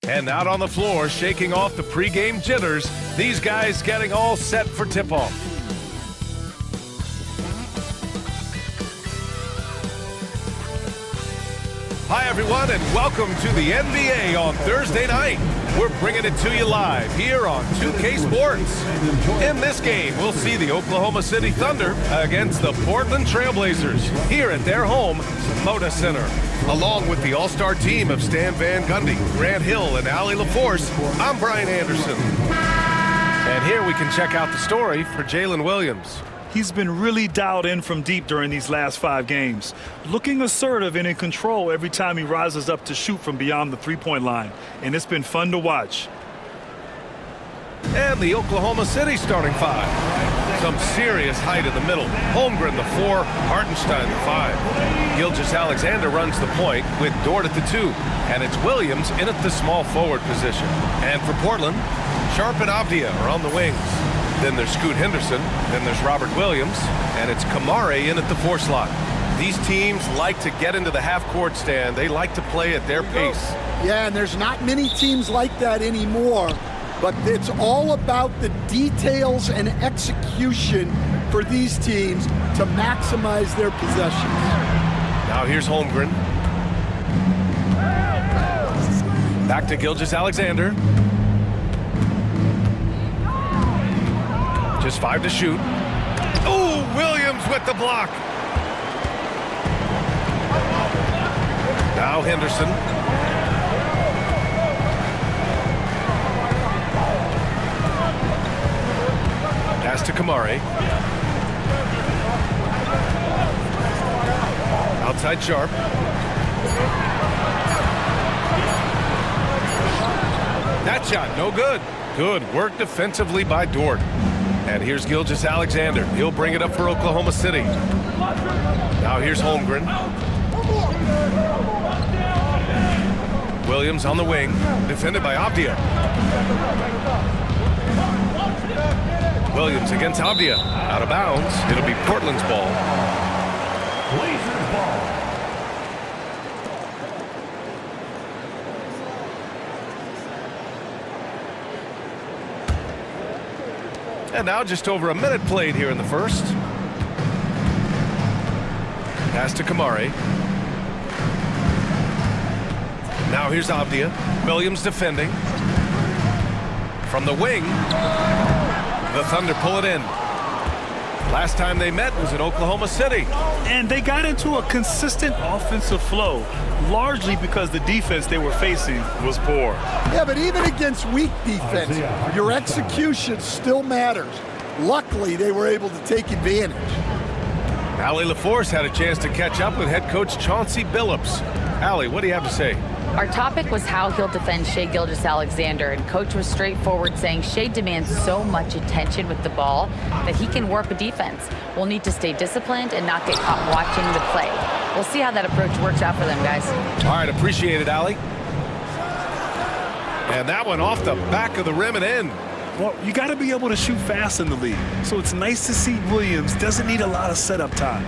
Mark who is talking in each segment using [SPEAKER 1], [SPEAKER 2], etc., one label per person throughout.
[SPEAKER 1] And out on the floor, shaking off the pregame jitters, these guys getting all set for tip-off. Hi, everyone, and welcome to the NBA on Thursday night. We're bringing it to you live here on 2K Sports. In this game, we'll see the Oklahoma City Thunder against the Portland Trailblazers here at their home, Moda Center. Along with the all-star team of Stan Van Gundy, Grant Hill, and Allie LaForce, I'm Brian Anderson. And here we can check out the story for Jalen Williams.
[SPEAKER 2] He's been really dialed in from deep during these last 5 games, looking assertive and in control every time he rises up to shoot from beyond the three-point line, and it's been fun to watch.
[SPEAKER 1] And the Oklahoma City starting 5. Some serious height in the middle. Holmgren the 4, Hartenstein the 5. Gilgeous-Alexander runs the point with Dort at the 2, and it's Williams in at the small forward position. And for Portland, Sharp and Avdia are on the wings. Then there's Scoot Henderson, then there's Robert Williams, and it's Kamare in at the 4 slot. These teams like to get into the half-court stand. They like to play at their pace.
[SPEAKER 3] Yeah, and there's not many teams like that anymore, but it's all about the details and execution for these teams to maximize their possessions.
[SPEAKER 1] Now here's Holmgren. Back to Gilgeous-Alexander. Just 5 to shoot. Oh, Williams with the block. Now Henderson. Pass to Kamare. Outside Sharp. That shot, no good. Good work defensively by Dort. And here's Gilgeous-Alexander. He'll bring it up for Oklahoma City. Now here's Holmgren. Williams on the wing, defended by Avdia. Williams against Avdia. Out of bounds. It'll be Portland's ball. Blazers ball. And now just over a minute played here in the first. Pass to Kamare. Now here's Avdia. Williams defending. From the wing, the Thunder pull it in. Last time they met was in Oklahoma City.
[SPEAKER 2] And they got into a consistent offensive flow, largely because the defense they were facing was poor.
[SPEAKER 3] Yeah, but even against weak defense, your execution still matters. Luckily, they were able to take advantage.
[SPEAKER 1] Allie LaForce had a chance to catch up with head coach Chauncey Billups. Allie, what do you have to say?
[SPEAKER 4] Our topic was how he'll defend Shai Gilgeous-Alexander, and coach was straightforward, saying Shai demands so much attention with the ball that he can warp a defense. We'll need to stay disciplined and not get caught watching the play. We'll see how that approach works out for them, guys.
[SPEAKER 1] All right, appreciate it, Allie. And that one off the back of the rim and in.
[SPEAKER 2] Well, you got to be able to shoot fast in the league, so it's nice to see Williams doesn't need a lot of setup time.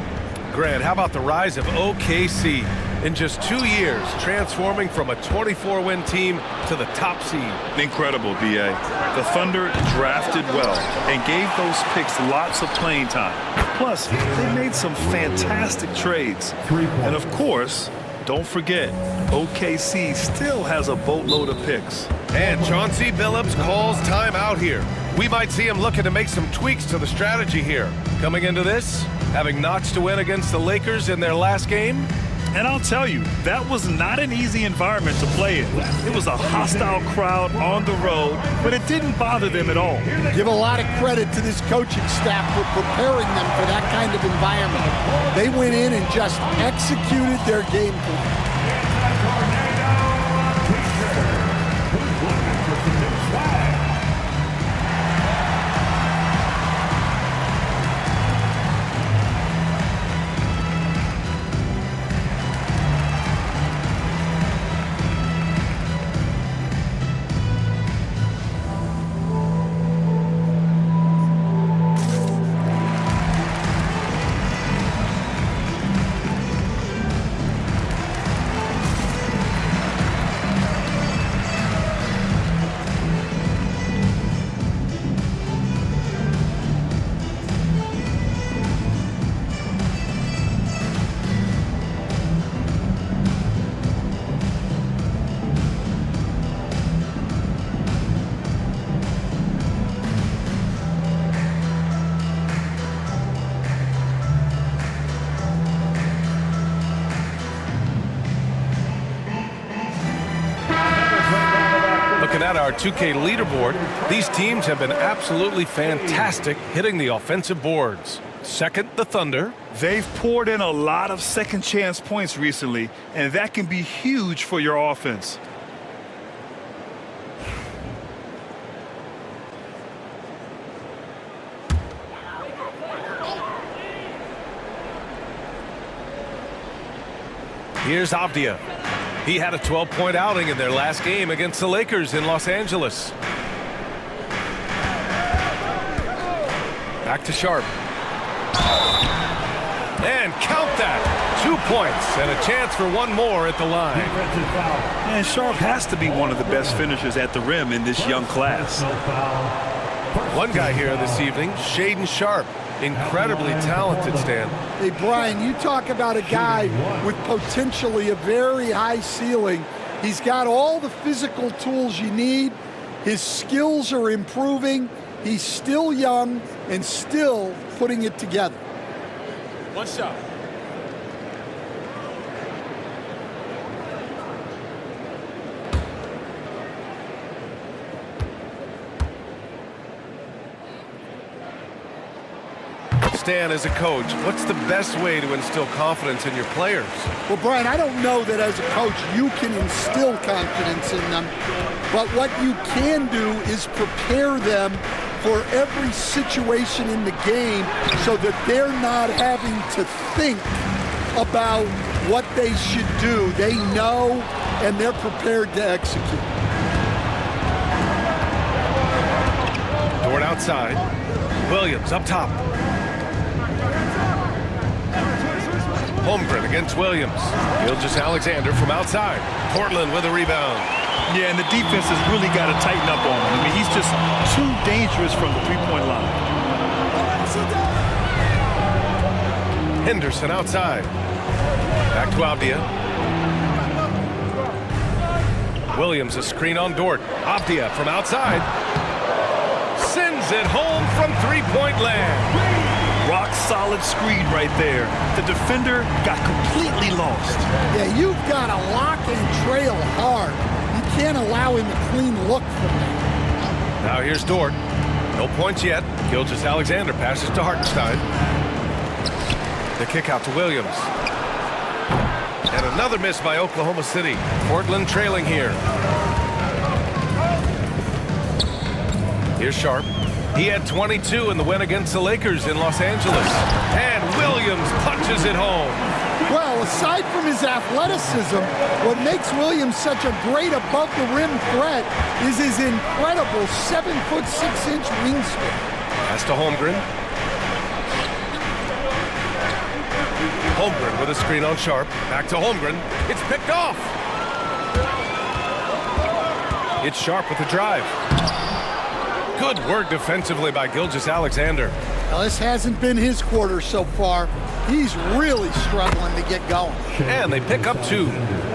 [SPEAKER 1] Grant, how about the rise of OKC? In just 2 years, transforming from a 24-win team to the top seed.
[SPEAKER 2] Incredible, B.A. The Thunder drafted well and gave those picks lots of playing time. Plus, they made some fantastic trades. And of course, don't forget, OKC still has a boatload of picks.
[SPEAKER 1] And Chauncey Billups calls time out here. We might see him looking to make some tweaks to the strategy here. Coming into this, having notched a win against the Lakers in their last game.
[SPEAKER 2] And I'll tell you, that was not an easy environment to play in. It was a hostile crowd on the road, but it didn't bother them at all.
[SPEAKER 3] Give a lot of credit to this coaching staff for preparing them for that kind of environment. They went in and just executed their game plan.
[SPEAKER 1] Looking at our 2K leaderboard, these teams have been absolutely fantastic hitting the offensive boards. Second, the Thunder.
[SPEAKER 2] They've poured in a lot of second chance points recently, and that can be huge for your offense.
[SPEAKER 1] Here's Avdia. He had a 12-point outing in their last game against the Lakers in Los Angeles. Back to Sharp. And count that. 2 points and a chance for one more at the line.
[SPEAKER 2] And Sharp has to be one of the best finishers at the rim in this young class.
[SPEAKER 1] One guy here this evening, Shaedon Sharp. Incredibly talented, Stan.
[SPEAKER 3] Hey, Brian, you talk about a guy with potentially a very high ceiling. He's got all the physical tools you need. His skills are improving. He's still young and still putting it together.
[SPEAKER 1] One shot. Stan, as a coach, what's the best way to instill confidence in your players?
[SPEAKER 3] Well, Brian, I don't know that as a coach you can instill confidence in them, but what you can do is prepare them for every situation in the game so that they're not having to think about what they should do. They know and they're prepared to execute.
[SPEAKER 1] Dort outside. Williams up top. Holmgren against Williams. Gilgeous-Alexander from outside. Portland with a rebound.
[SPEAKER 2] Yeah, and the defense has really got to tighten up on him. I mean, he's just too dangerous from the three-point line.
[SPEAKER 1] Henderson outside. Back to Avdia. Williams a screen on Dort. Avdia from outside. Sends it home from three-point land.
[SPEAKER 2] Rock solid screen right there. The defender got completely lost.
[SPEAKER 3] Yeah, you've got to lock and trail hard. You can't allow him a clean look from that.
[SPEAKER 1] Now here's Dort. No points yet. Gilgeous-Alexander passes to Hartenstein. The kick out to Williams. And another miss by Oklahoma City. Portland trailing here. Here's Sharp. He had 22 in the win against the Lakers in Los Angeles. And Williams punches it home.
[SPEAKER 3] Well, aside from his athleticism, what makes Williams such a great above-the-rim threat is his incredible 7'6" wingspan.
[SPEAKER 1] Pass to Holmgren. Holmgren with a screen on Sharp. Back to Holmgren. It's picked off. It's Sharp with the drive. Good work defensively by Gilgeous-Alexander.
[SPEAKER 3] Now, this hasn't been his quarter so far. He's really struggling to get going.
[SPEAKER 1] And they pick up 2.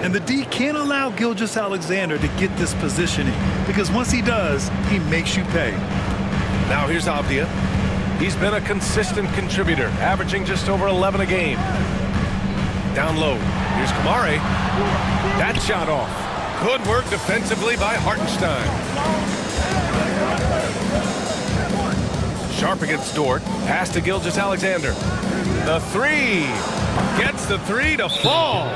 [SPEAKER 2] And the D can't allow Gilgeous-Alexander to get this positioning, because once he does, he makes you pay.
[SPEAKER 1] Now here's Avdia. He's been a consistent contributor, averaging just over 11 a game. Down low. Here's Kamare. That shot off. Good work defensively by Hartenstein. Sharp against Dort. Pass to Gilgeous-Alexander. The three. Gets the three to fall.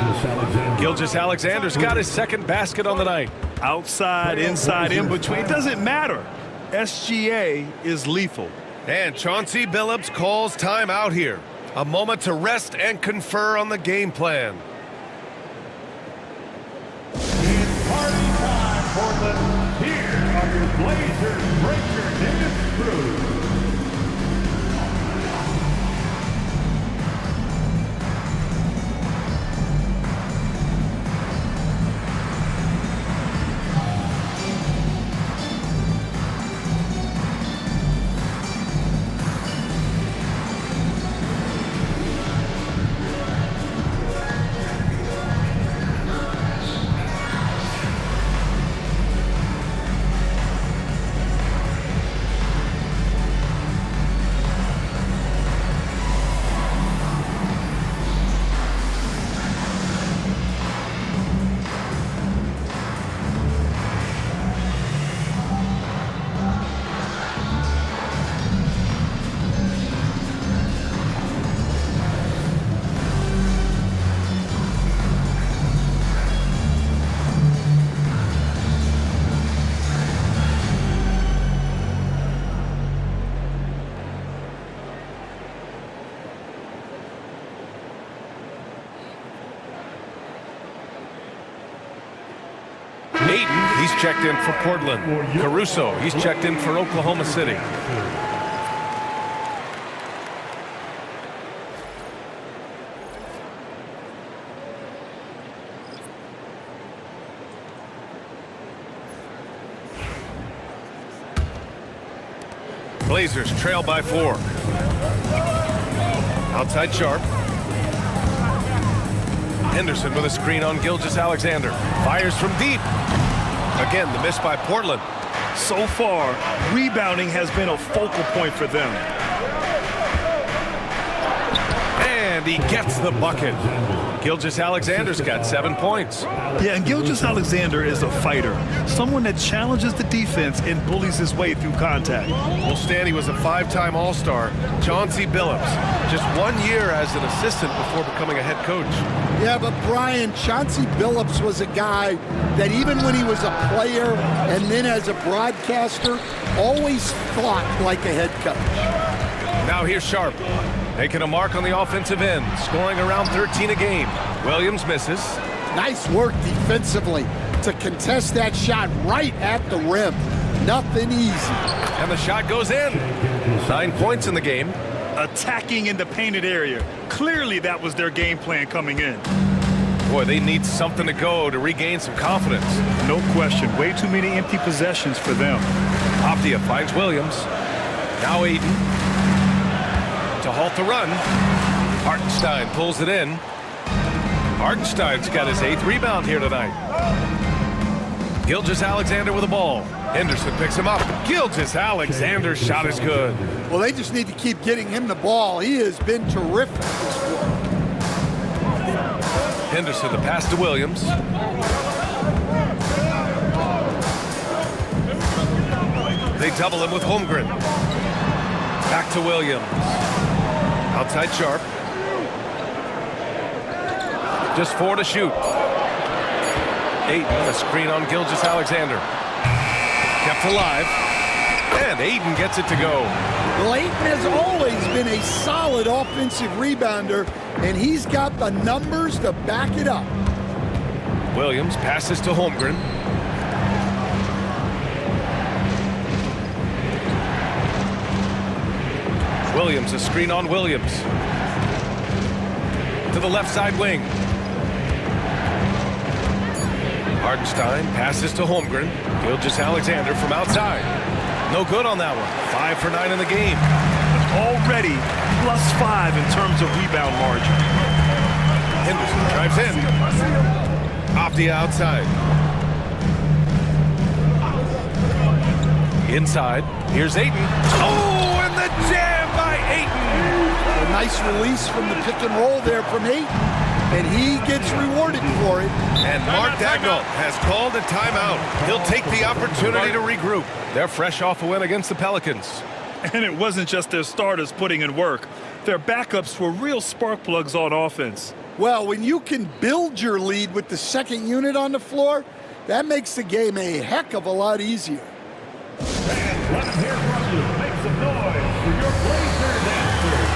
[SPEAKER 1] Gilgeous-Alexander's got his second basket on the night.
[SPEAKER 2] Outside, inside, in between, it doesn't matter. SGA is lethal.
[SPEAKER 1] And Chauncey Billups calls time out here. A moment to rest and confer on the game plan.
[SPEAKER 5] It's party time, Portland. Here are your Blazers breakers in the crew.
[SPEAKER 1] he's checked in for Portland. Caruso, he's checked in for Oklahoma City. Blazers trail by 4. Outside Sharp. Henderson with a screen on Gilgeous-Alexander. Fires from deep. Again, the miss by Portland.
[SPEAKER 2] So far, rebounding has been a focal point for them.
[SPEAKER 1] And he gets the bucket. Gilgeous-Alexander's got 7 points.
[SPEAKER 2] Yeah, and Gilgeous-Alexander is a fighter. Someone that challenges the defense and bullies his way through contact.
[SPEAKER 1] Well, Stanley was a 5-time All-Star. Chauncey Billups, just 1 year as an assistant before becoming a head coach.
[SPEAKER 3] Yeah, but Brian, Chauncey Billups was a guy that even when he was a player and then as a broadcaster, always thought like a head coach.
[SPEAKER 1] Now here's Sharp, making a mark on the offensive end, scoring around 13 a game. Williams misses.
[SPEAKER 3] Nice work defensively to contest that shot right at the rim. Nothing easy.
[SPEAKER 1] And the shot goes in. 9 points in the game.
[SPEAKER 2] Attacking in the painted area. Clearly that was their game plan coming in.
[SPEAKER 1] Boy, they need something to go to regain some confidence.
[SPEAKER 2] No question. Way too many empty possessions for them.
[SPEAKER 1] Optia finds Williams. Now Aiden. To halt the run. Hartenstein pulls it in. Hartenstein's got his 8th rebound here tonight. Gilgeous-Alexander with the ball. Henderson picks him up. Gilgeous-Alexander's shot is good.
[SPEAKER 3] Well, they just need to keep getting him the ball. He has been terrific this quarter.
[SPEAKER 1] Henderson, the pass to Williams. They double him with Holmgren. Back to Williams. Outside Sharp. Just 4 to shoot. Aiden, a screen on Gilgeous-Alexander. Kept alive. And Aiden gets it to go.
[SPEAKER 3] Well, Aiden has always been a solid offensive rebounder, and he's got the numbers to back it up.
[SPEAKER 1] Williams passes to Holmgren. Williams, a screen on Williams. To the left side wing. Hartenstein passes to Holmgren. Gilgeous-Alexander from outside. No good on that one. 5 for 9 in the game.
[SPEAKER 2] Already +5 in terms of rebound margin.
[SPEAKER 1] Henderson drives in. Off the outside. Inside. Here's Aiden. Oh, and the jam by Aiden.
[SPEAKER 3] A nice release from the pick and roll there from Aiden, and he gets rewarded for it.
[SPEAKER 1] And Mark Dagnall has called a timeout. He'll take the opportunity to regroup. They're fresh off a win against the Pelicans.
[SPEAKER 2] And it wasn't just their starters putting in work. Their backups were real spark plugs on offense.
[SPEAKER 3] Well, when you can build your lead with the second unit on the floor, that makes the game a heck of a lot easier.
[SPEAKER 5] And let's hear from you. Make some noise for your Blazer dancers.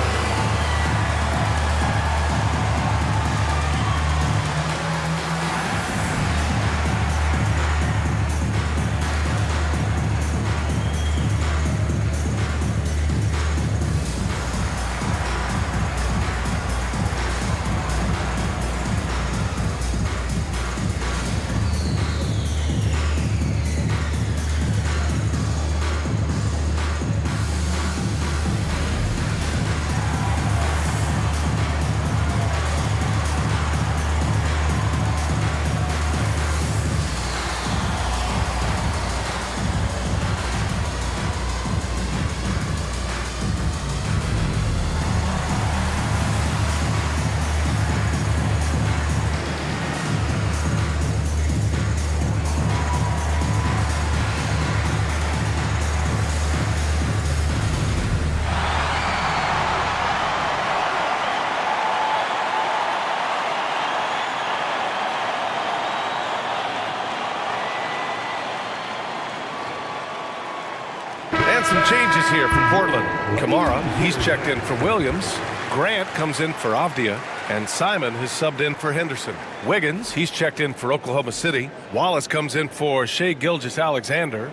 [SPEAKER 1] Some changes here for Portland. Kamara, he's checked in for Williams. Grant comes in for Avdia. And Simon has subbed in for Henderson. Wiggins, he's checked in for Oklahoma City. Wallace comes in for Shai Gilgeous-Alexander.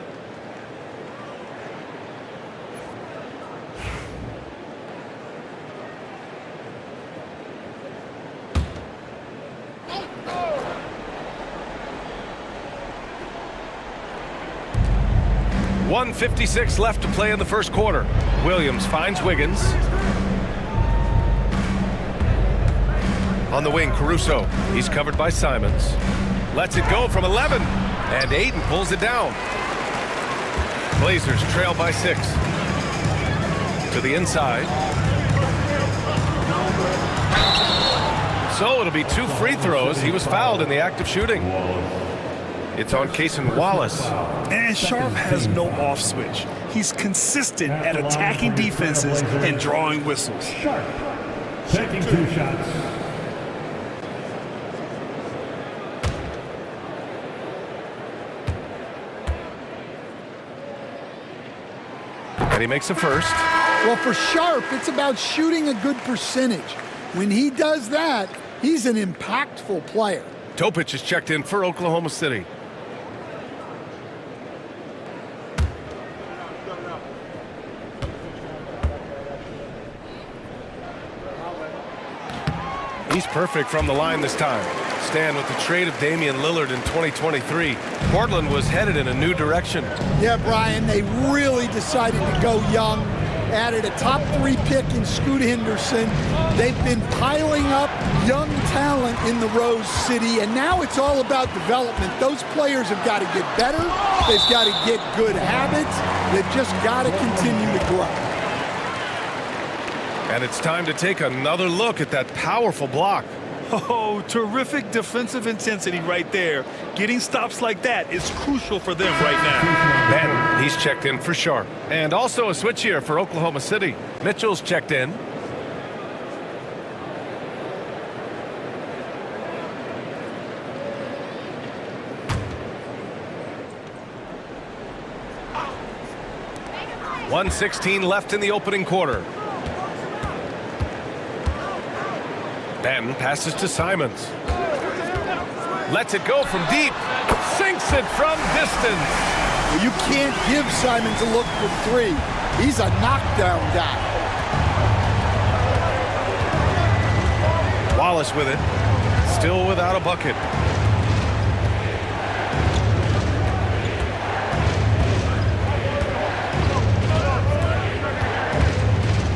[SPEAKER 1] .156 left to play in the first quarter. Williams finds Wiggins. On the wing, Caruso. He's covered by Simons. Lets it go from 11. And Ayton pulls it down. Blazers trail by 6. To the inside. So it'll be 2 free throws. He was fouled in the act of shooting. It's on Jayson Wallace.
[SPEAKER 2] And Sharp has no off switch. He's consistent at attacking defenses and drawing whistles.
[SPEAKER 5] Sharp taking 2 shots.
[SPEAKER 1] And he makes a first.
[SPEAKER 3] Well, for Sharp, it's about shooting a good percentage. When he does that, he's an impactful player.
[SPEAKER 1] Topic is checked in for Oklahoma City. He's perfect from the line this time. Stan, with the trade of Damian Lillard in 2023, Portland was headed in a new direction.
[SPEAKER 3] Yeah, Brian, they really decided to go young. Added a top 3 pick in Scoot Henderson. They've been piling up young talent in the Rose City, and now it's all about development. Those players have got to get better. They've got to get good habits. They've just got to continue to grow.
[SPEAKER 1] And it's time to take another look at that powerful block.
[SPEAKER 2] Oh, terrific defensive intensity right there. Getting stops like that is crucial for them right now.
[SPEAKER 1] Ben, he's checked in for Sharp. And also a switch here for Oklahoma City. Mitchell's checked in. .116 left in the opening quarter. Ben passes to Simons. Lets it go from deep. Sinks it from distance.
[SPEAKER 3] You can't give Simons a look from 3. He's a knockdown guy.
[SPEAKER 1] Wallace with it. Still without a bucket.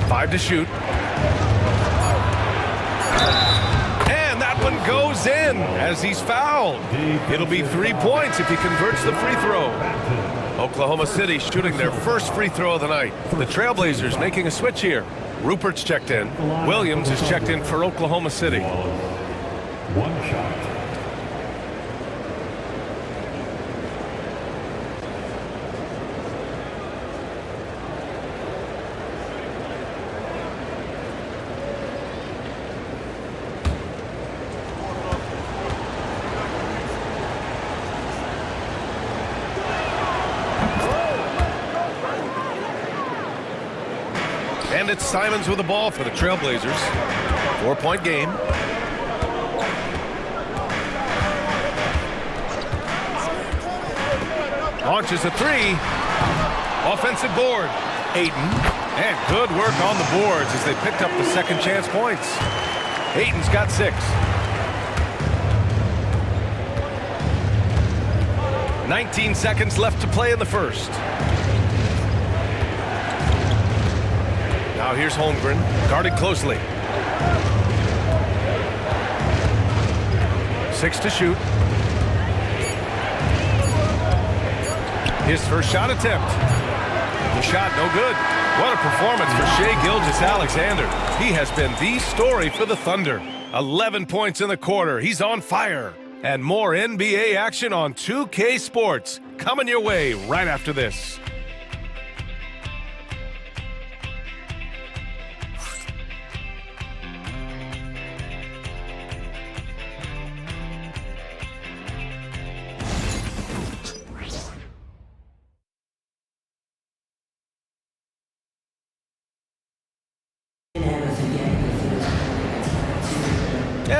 [SPEAKER 1] Five to shoot. And that one goes in as he's fouled. It'll be 3 points if he converts the free throw. Oklahoma City shooting their first free throw of the night. The Trailblazers making a switch here. Rupert's checked in. Williams is checked in for Oklahoma City.
[SPEAKER 5] 1 shot.
[SPEAKER 1] And it's Simons with the ball for the Trailblazers. 4-point game. Launches a 3. Offensive board. Ayton. And good work on the boards as they picked up the second chance points. Ayton's got 6. 19 seconds left to play in the first. Now here's Holmgren, guarded closely. 6 to shoot. His first shot attempt. The shot no good. What a performance for Shai Gilgeous-Alexander. He has been the story for the Thunder. 11 points in the quarter. He's on fire. And more NBA action on 2K Sports coming your way right after this.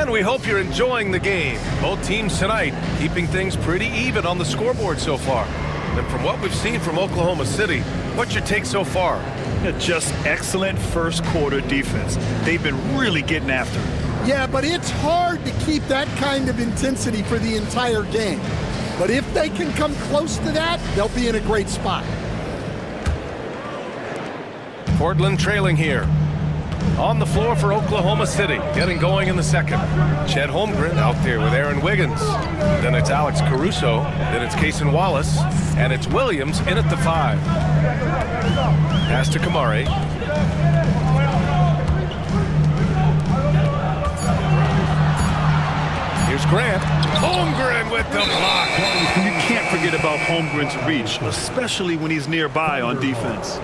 [SPEAKER 1] And we hope you're enjoying the game. Both teams tonight keeping things pretty even on the scoreboard so far. And from what we've seen from Oklahoma City, what's your take so far?
[SPEAKER 2] Just excellent first quarter defense. They've been really getting after it.
[SPEAKER 3] Yeah, but it's hard to keep that kind of intensity for the entire game. But if they can come close to that, they'll be in a great spot.
[SPEAKER 1] Portland trailing here. On the floor for Oklahoma City, getting going in the second. Chet Holmgren out there with Aaron Wiggins. Then it's Alex Caruso. Then it's Cason Wallace. And it's Williams in at the 5. Pass to Kamari. Here's Grant. Holmgren with the block.
[SPEAKER 2] You can't forget about Holmgren's reach, especially when he's nearby on defense.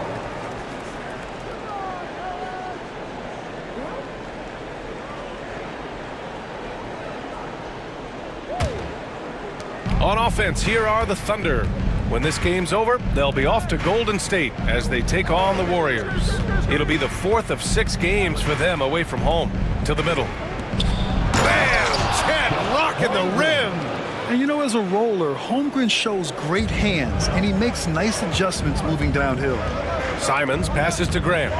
[SPEAKER 1] On offense, here are the Thunder. When this game's over, they'll be off to Golden State as they take on the Warriors. It'll be the 4th of 6 games for them away from home. To the middle. Bam! Chet rocking the rim.
[SPEAKER 2] And you know, as a roller, Holmgren shows great hands, and he makes nice adjustments moving downhill.
[SPEAKER 1] Simons passes to Grant.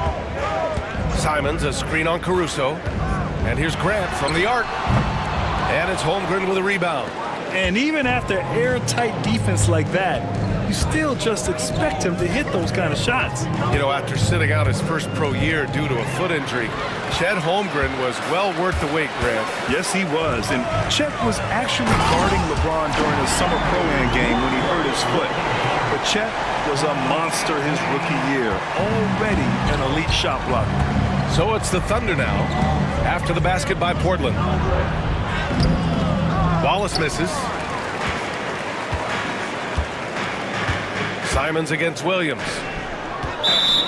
[SPEAKER 1] Simons a screen on Caruso. And here's Grant from the arc. And it's Holmgren with a rebound.
[SPEAKER 2] And even after airtight defense like that, you still just expect him to hit those kind of shots.
[SPEAKER 1] You know, after sitting out his first pro year due to a foot injury, Chet Holmgren was well worth the wait, Grant.
[SPEAKER 2] Yes, he was. And Chet was actually guarding LeBron during his summer pro-am game when he hurt his foot. But Chet was a monster his rookie year, already an elite shot blocker.
[SPEAKER 1] So it's the Thunder now, after the basket by Portland. Wallace misses. Simons against Williams.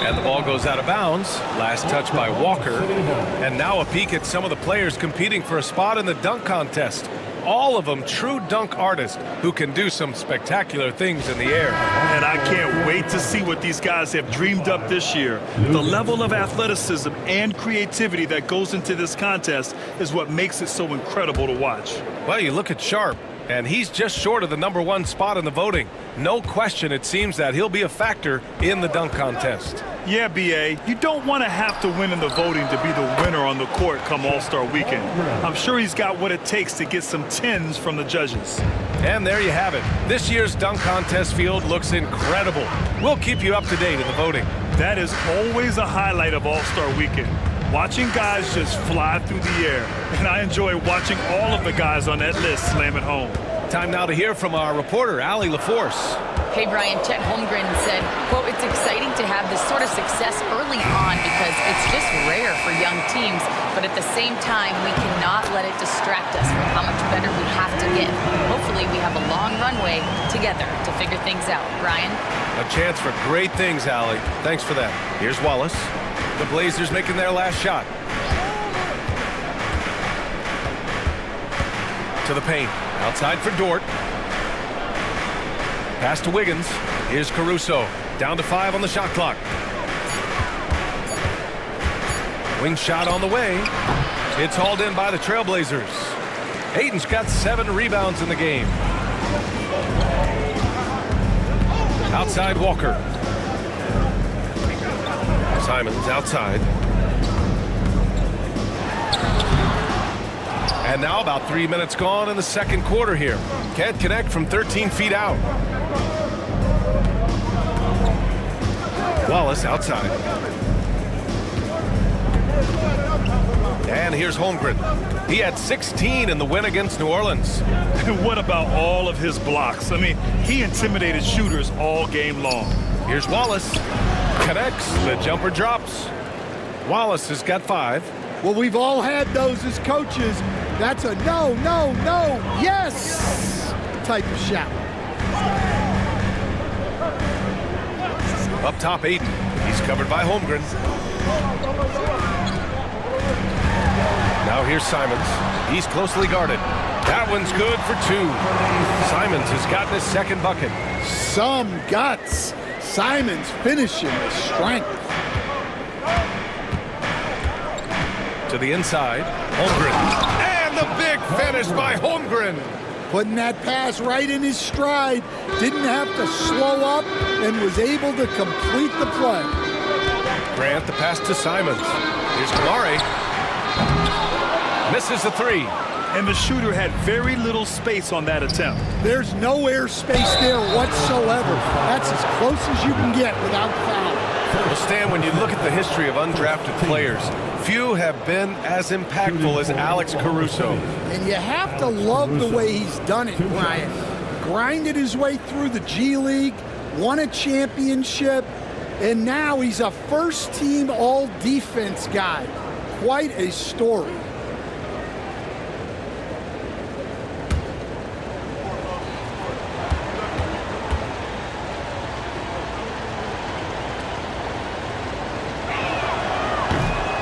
[SPEAKER 1] And the ball goes out of bounds. Last touch by Walker. And now a peek at some of the players competing for a spot in the dunk contest. All of them true dunk artists who can do some spectacular things in the air.
[SPEAKER 2] And I can't wait to see what these guys have dreamed up this year. The level of athleticism and creativity that goes into this contest is what makes it so incredible to watch.
[SPEAKER 1] Well, you look at Sharp, and he's just short of the #1 spot in the voting. No question, it seems that he'll be a factor in the dunk contest.
[SPEAKER 2] Yeah, B.A., you don't want to have to win in the voting to be the winner on the court come All-Star Weekend. I'm sure he's got what it takes to get some 10s from the judges.
[SPEAKER 1] And there you have it. This year's dunk contest field looks incredible. We'll keep you up to date in the voting.
[SPEAKER 2] That is always a highlight of All-Star Weekend. Watching guys just fly through the air. And I enjoy watching all of the guys on that list slam it home.
[SPEAKER 1] Time now to hear from our reporter, Allie LaForce.
[SPEAKER 4] Hey, Brian, Chet Holmgren said, quote, "It's exciting to have this sort of success early on because it's just rare for young teams. But at the same time, we cannot let it distract us from how much better we have to get. Hopefully, we have a long runway together to figure things out." Brian?
[SPEAKER 1] A chance for great things, Allie. Thanks for that. Here's Wallace. The Blazers making their last shot. To the paint. Outside for Dort. Pass to Wiggins. Here's Caruso. Down to 5 on the shot clock. Wing shot on the way. It's hauled in by the Trailblazers. Ayton's got 7 rebounds in the game. Outside Walker. Simons outside. And now about 3 minutes gone in the second quarter here. Can't connect from 13 feet out. Wallace outside. And here's Holmgren. He had 16 in the win against New Orleans.
[SPEAKER 2] And what about all of his blocks? I mean, he intimidated shooters all game long.
[SPEAKER 1] Here's Wallace. Connects. The jumper drops. Wallace has got 5.
[SPEAKER 3] Well, we've all had those as coaches. That's a no, no, no, yes type of shout.
[SPEAKER 1] Up top, Ayton. He's covered by Holmgren. Now here's Simons. He's closely guarded. That one's good for 2. Simons has gotten his second bucket.
[SPEAKER 3] Some guts. Simons finishing with strength.
[SPEAKER 1] To the inside. Holmgren. And a big finish by Holmgren.
[SPEAKER 3] Putting that pass right in his stride. Didn't have to slow up and was able to complete the play.
[SPEAKER 1] Grant the pass to Simons. Here's Kamari. Misses the three.
[SPEAKER 2] And the shooter had very little space on that attempt.
[SPEAKER 3] There's no air space there whatsoever. That's as close as you can get without foul.
[SPEAKER 1] Well, Stan, when you look at the history of undrafted players, few have been as impactful as Alex Caruso.
[SPEAKER 3] And you have to love the way he's done it, Brian. Grinded his way through the G League, won a championship, and now he's a first-team all-defense guy. Quite a story.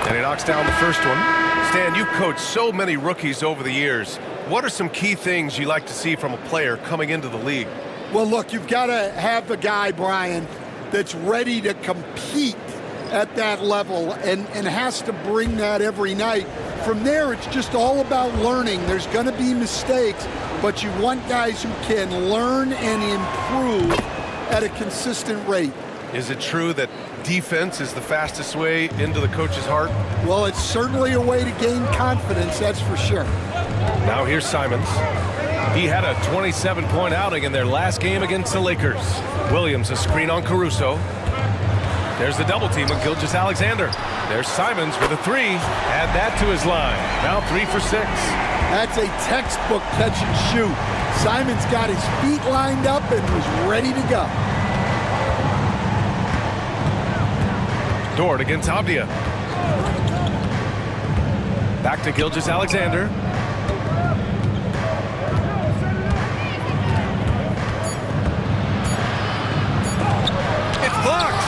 [SPEAKER 1] And he knocks down the first one. Stan, you've coached so many rookies over the years. What are some key things you like to see from a player coming into the league?
[SPEAKER 3] Well, look, you've got to have the guy, Brian, that's ready to compete at that level and has to bring that every night. From there, it's just all about learning. There's going to be mistakes, but you want guys who can learn and improve at a consistent rate.
[SPEAKER 1] Is it true that defense is the fastest way into the coach's heart?
[SPEAKER 3] Well, it's certainly a way to gain confidence, that's for sure.
[SPEAKER 1] Now here's Simons. He had a 27-point outing in their last game against the Lakers. Williams a screen on Caruso. There's the double team with Gilgeous-Alexander. There's Simons with a three. Add that to his line. Now 3 for 6.
[SPEAKER 3] That's a textbook catch and shoot. Simons got his feet lined up and was ready to go.
[SPEAKER 1] Dort against Avdia. Back to Gilgeous-Alexander. It's blocked.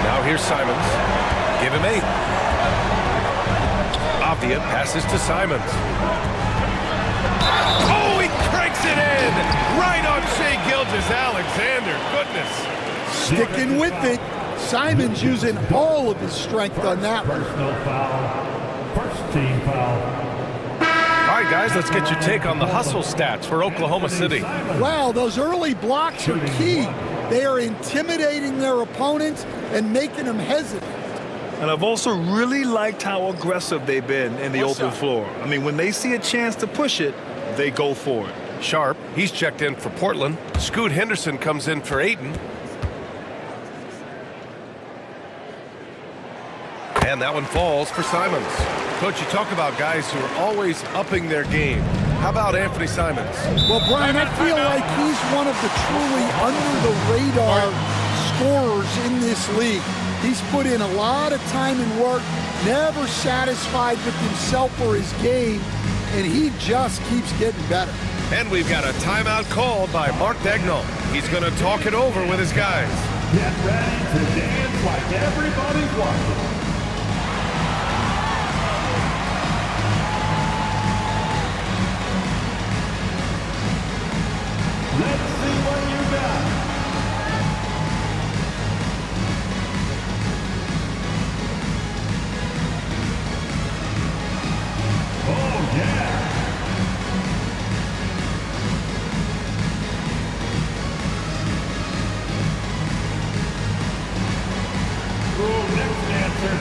[SPEAKER 1] Now here's Simons. Give him 8. Avdia passes to Simons. Oh, he cranks it in! Right on Shai Gilgeous-Alexander. Goodness.
[SPEAKER 3] Sticking with it. Simons using all of his strength on that one.
[SPEAKER 5] Personal foul. First team foul.
[SPEAKER 1] All right, guys, let's get your take on the hustle stats for Oklahoma City.
[SPEAKER 3] Wow, those early blocks are key. They are intimidating their opponents and making them hesitant.
[SPEAKER 2] And I've also really liked how aggressive they've been in the open floor. I mean, when they see a chance to push it, they go for it.
[SPEAKER 1] Sharp, he's checked in for Portland. Scoot Henderson comes in for Ayton. And that one falls for Simons. Coach, you talk about guys who are always upping their game. How about Anthony Simons?
[SPEAKER 3] Well, Brian, I feel like he's one of the truly under-the-radar scorers in this league. He's put in a lot of time and work, never satisfied with himself or his game, and he just keeps getting better.
[SPEAKER 1] And we've got a timeout called by Mark Dagnall. He's going to talk it over with his guys.
[SPEAKER 5] Get ready to dance like everybody's watching. Let's see what you got. Oh, yeah. Oh, next dancer.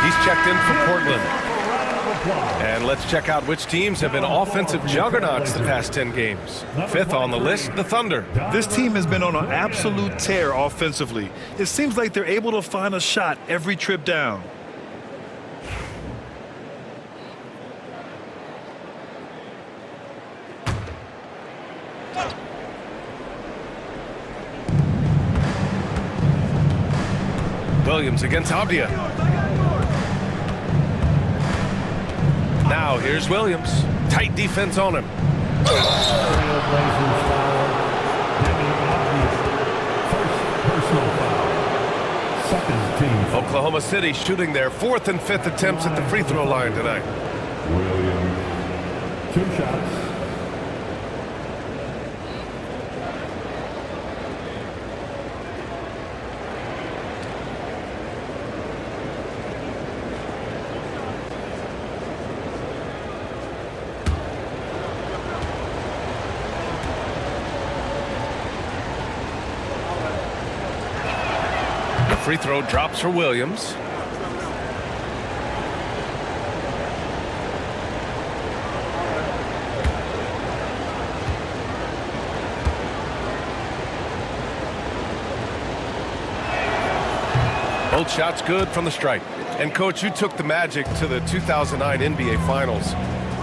[SPEAKER 1] He's checked in for Portland. And let's check out which teams have been offensive juggernauts the past 10 games. 5th on the list, the Thunder.
[SPEAKER 2] This team has been on an absolute tear offensively. It seems like they're able to find a shot every trip down.
[SPEAKER 1] Williams against Avdia. Now here's Williams. Tight defense on him.
[SPEAKER 5] Trailblazers foul. First personal foul. Second team foul.
[SPEAKER 1] Oklahoma City shooting their 4th and 5th attempts at the free throw line tonight.
[SPEAKER 5] Williams. 2 shots.
[SPEAKER 1] Free throw drops for Williams. Both shots good from the stripe. And coach, you took the Magic to the 2009 NBA Finals.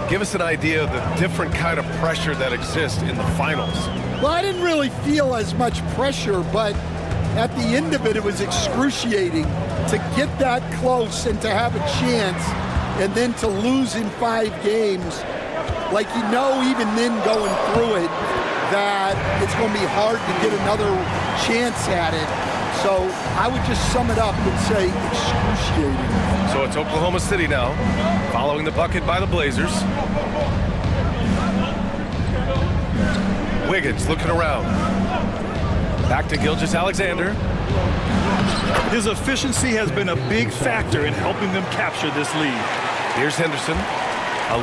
[SPEAKER 1] Give us an idea of the different kind of pressure that exists in the finals.
[SPEAKER 3] Well, I didn't really feel as much pressure, but at the end of it, it was excruciating to get that close and to have a chance and then to lose in 5 games. Like, you know, even then going through it, that it's going to be hard to get another chance at it. So I would just sum it up and say excruciating.
[SPEAKER 1] So it's Oklahoma City now, following the bucket by the Blazers. Wiggins looking around. Back to Gilgeous-Alexander.
[SPEAKER 2] His efficiency has been a big factor in helping them capture this lead.
[SPEAKER 1] Here's Henderson.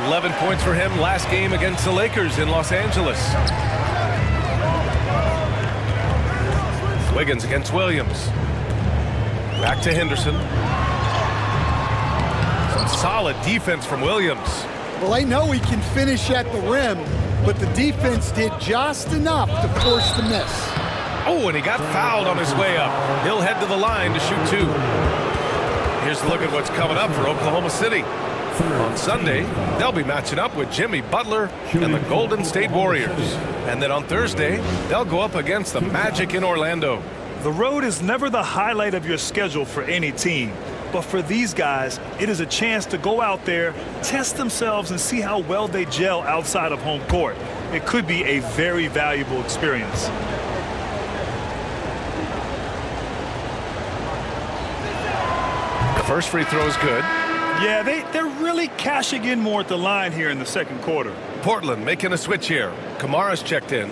[SPEAKER 1] 11 points for him last game against the Lakers in Los Angeles. Wiggins against Williams. Back to Henderson. Some solid defense from Williams.
[SPEAKER 3] Well, I know he can finish at the rim, but the defense did just enough to force the miss.
[SPEAKER 1] Oh, and he got fouled on his way up. He'll head to the line to shoot 2. Here's a look at what's coming up for Oklahoma City. On Sunday, they'll be matching up with Jimmy Butler and the Golden State Warriors. And then on Thursday, they'll go up against the Magic in Orlando.
[SPEAKER 2] The road is never the highlight of your schedule for any team. But for these guys, it is a chance to go out there, test themselves, and see how well they gel outside of home court. It could be a very valuable experience.
[SPEAKER 1] First free throw is good.
[SPEAKER 2] Yeah, they're really cashing in more at the line here in the second quarter.
[SPEAKER 1] Portland making a switch here. Kamara's checked in.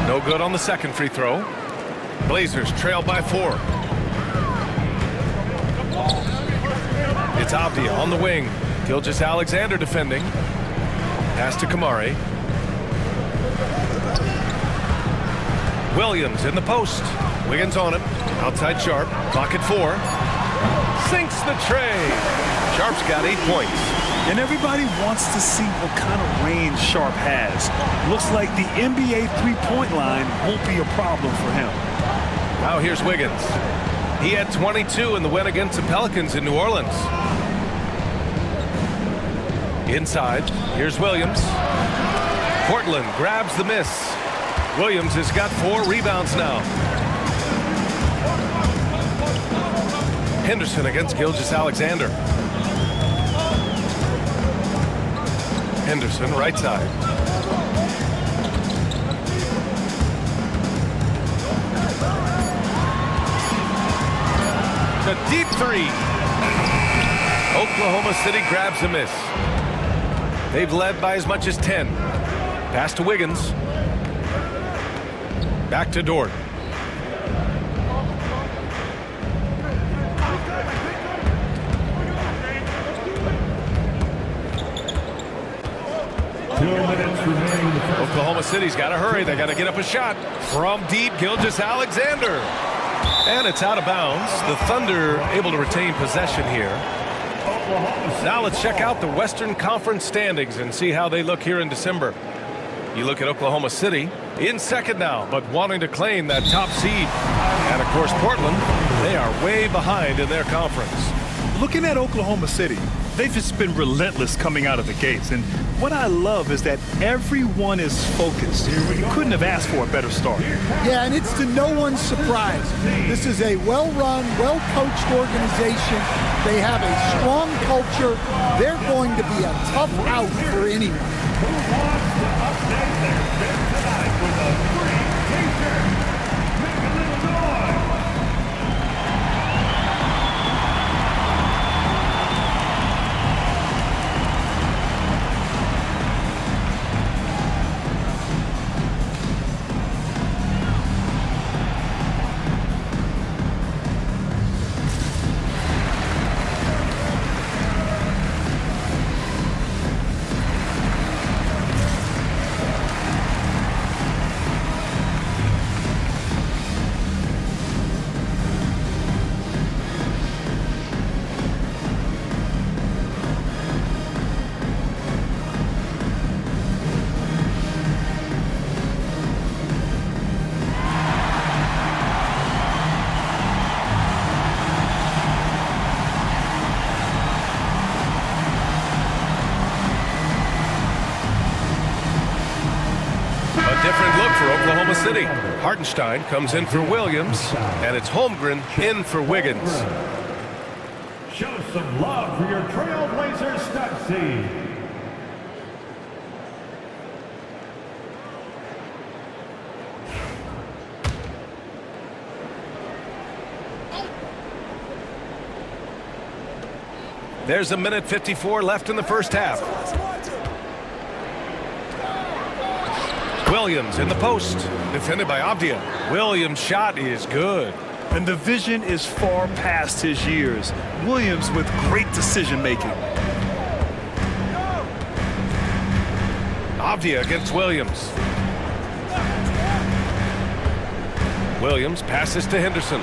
[SPEAKER 1] No good on the second free throw. Blazers trail by 4. It's Avdia on the wing. Gilgeous-Alexander defending. Pass to Kamari. Williams in the post. Wiggins on him. Outside Sharp. Clock at 4. Sinks the tray. Sharp's got 8 points.
[SPEAKER 2] And everybody wants to see what kind of range Sharp has. Looks like the NBA three-point line won't be a problem for him.
[SPEAKER 1] Now here's Wiggins. He had 22 in the win against the Pelicans in New Orleans. Inside, here's Williams. Portland grabs the miss. Williams has got 4 rebounds now. Henderson against Gilgeous-Alexander. Henderson, right side. A deep 3. Oklahoma City grabs a miss. They've led by as much as 10. Pass to Wiggins. Back to Dort. Oklahoma City's got to hurry. They got to get up a shot from deep. Gilgeous-Alexander. And it's out of bounds. The Thunder able to retain possession here. Now let's check out the Western Conference standings and see how they look here in December. You look at Oklahoma City in second now, but wanting to claim that top seed. And of course, Portland, they are way behind in their conference.
[SPEAKER 2] Looking at Oklahoma City, they've just been relentless coming out of the gates. And what I love is that everyone is focused. You couldn't have asked for a better start.
[SPEAKER 3] Yeah, and it's to no one's surprise. This is a well-run, well-coached organization. They have a strong culture. They're going to be a tough out for anyone.
[SPEAKER 5] Who wants to update their bid tonight with a free t-shirt? Make a little noise.
[SPEAKER 1] Different look for Oklahoma City. Hartenstein comes in for Williams, and it's Holmgren in for Wiggins.
[SPEAKER 5] Show some love for your Trailblazers stud seed.
[SPEAKER 1] There's a minute 54 left in the first half. Williams in the post, defended by Avdia. Williams' shot is good.
[SPEAKER 2] And the vision is far past his years. Williams with great decision-making.
[SPEAKER 1] Avdia against Williams. Williams passes to Henderson.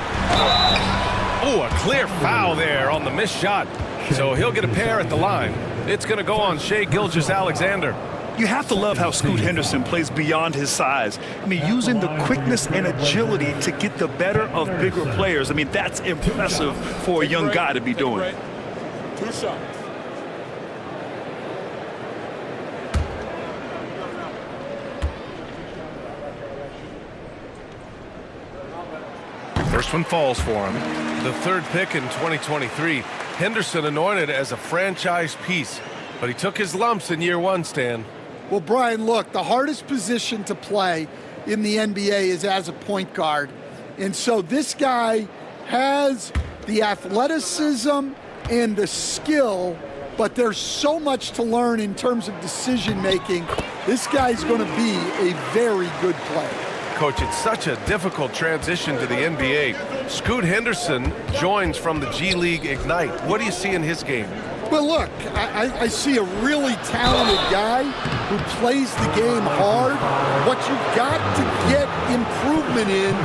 [SPEAKER 1] Oh, a clear foul there on the missed shot. So he'll get a pair at the line. It's going to go on Shai Gilgeous-Alexander.
[SPEAKER 2] You have to love how Scoot Henderson plays beyond his size. I mean, using the quickness and agility to get the better of bigger players. I mean, that's impressive for a young guy to be doing.
[SPEAKER 3] 2 shots.
[SPEAKER 1] First one falls for him. The third pick in 2023. Henderson anointed as a franchise piece, but he took his lumps in year one, Stan.
[SPEAKER 3] Well, Brian, look, the hardest position to play in the NBA is as a point guard. And so this guy has the athleticism and the skill, but there's so much to learn in terms of decision-making. This guy's going to be a very good player.
[SPEAKER 1] Coach, it's such a difficult transition to the NBA. Scoot Henderson joins from the G League Ignite. What do you see in his game?
[SPEAKER 3] Well, look, I see a really talented guy who plays the game hard. What you've got to get improvement in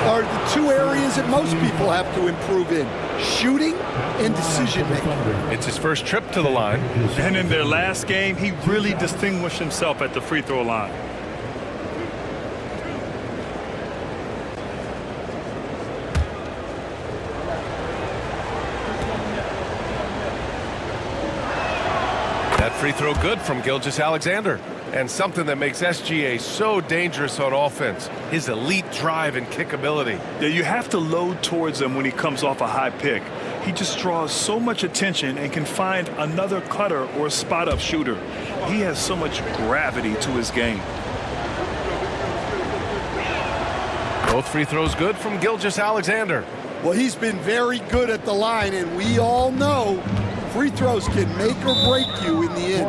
[SPEAKER 3] are the 2 areas that most people have to improve in: shooting and decision-making.
[SPEAKER 1] It's his first trip to the line.
[SPEAKER 2] And in their last game, he really distinguished himself at the free throw line.
[SPEAKER 1] That free throw good from Gilgeous-Alexander. And something that makes SGA so dangerous on offense, his elite drive and kick ability.
[SPEAKER 2] Yeah, you have to load towards him when he comes off a high pick. He just draws so much attention and can find another cutter or spot-up shooter. He has so much gravity to his game.
[SPEAKER 1] Both free throws good from Gilgeous-Alexander.
[SPEAKER 3] Well, he's been very good at the line, and we all know free throws can make or break you in the end.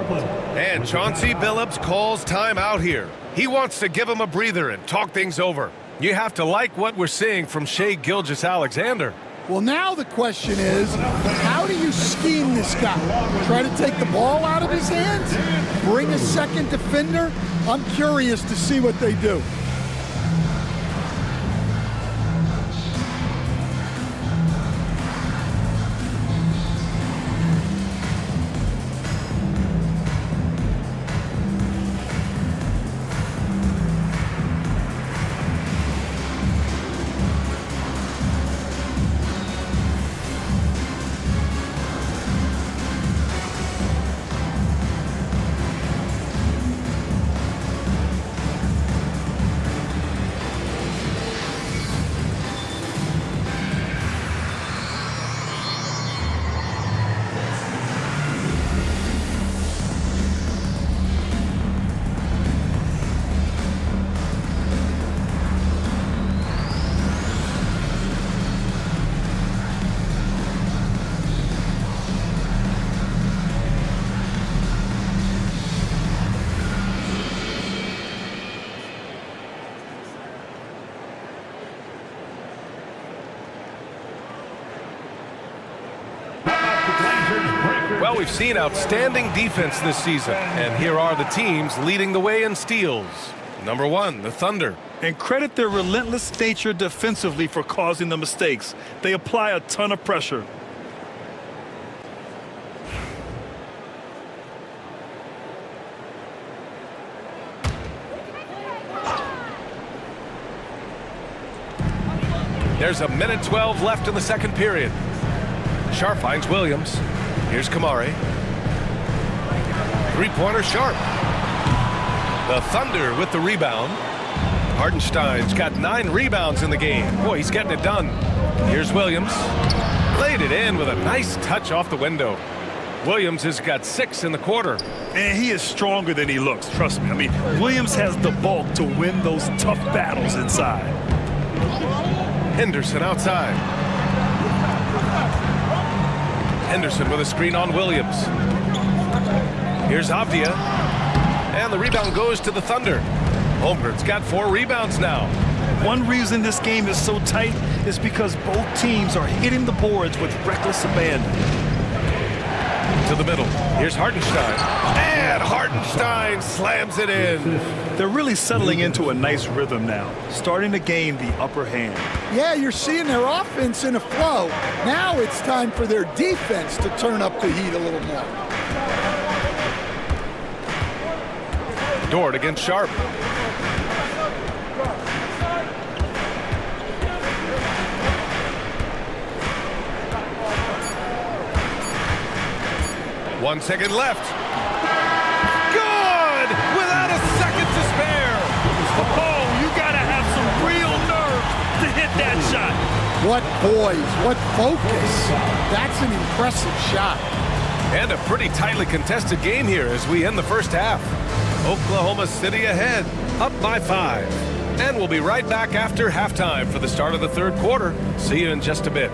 [SPEAKER 1] And Chauncey Billups calls time out here. He wants to give him a breather and talk things over. You have to like what we're seeing from Shai Gilgeous-Alexander.
[SPEAKER 3] Well, now the question is, how do you scheme this guy? Try to take the ball out of his hands? Bring a second defender? I'm curious to see what they do.
[SPEAKER 1] Well, we've seen outstanding defense this season, and here are the teams leading the way in steals. Number 1, the Thunder.
[SPEAKER 2] And credit their relentless nature defensively for causing the mistakes. They apply a ton of pressure.
[SPEAKER 1] There's a minute 12 left in the second period. Sharp finds Williams. Here's Kamari. Three-pointer Sharp. The Thunder with the rebound. Hartenstein's got 9 rebounds in the game. Boy, he's getting it done. Here's Williams. Laid it in with a nice touch off the window. Williams has got 6 in the quarter.
[SPEAKER 2] And he is stronger than he looks, trust me. I mean, Williams has the bulk to win those tough battles inside.
[SPEAKER 1] Henderson outside. Henderson with a screen on Williams. Here's Avdia. And the rebound goes to the Thunder. Holmgren's got 4 rebounds now.
[SPEAKER 2] One reason this game is so tight is because both teams are hitting the boards with reckless abandon.
[SPEAKER 1] To the middle. Here's Hartenstein. And Hartenstein slams it in.
[SPEAKER 2] They're really settling into a nice rhythm now, starting to gain the upper hand.
[SPEAKER 3] Yeah, you're seeing their offense in a flow. Now it's time for their defense to turn up the heat a little more.
[SPEAKER 1] Dort against Sharp. One second left. Good! Without a second to spare.
[SPEAKER 2] Oh, you gotta have some real nerve to hit that shot.
[SPEAKER 3] What poise, what focus. That's an impressive shot.
[SPEAKER 1] And a pretty tightly contested game here as we end the first half. Oklahoma City ahead, up by 5. And we'll be right back after halftime for the start of the third quarter. See you in just a bit.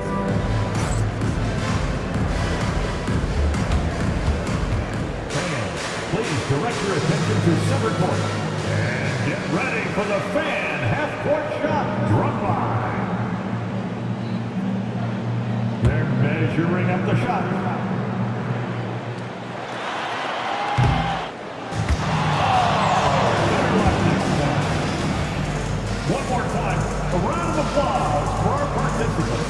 [SPEAKER 5] Please direct your attention to center court. And get ready for the fan half-court shot drum line. They're measuring up the shot. One more time, a round of applause for our participants.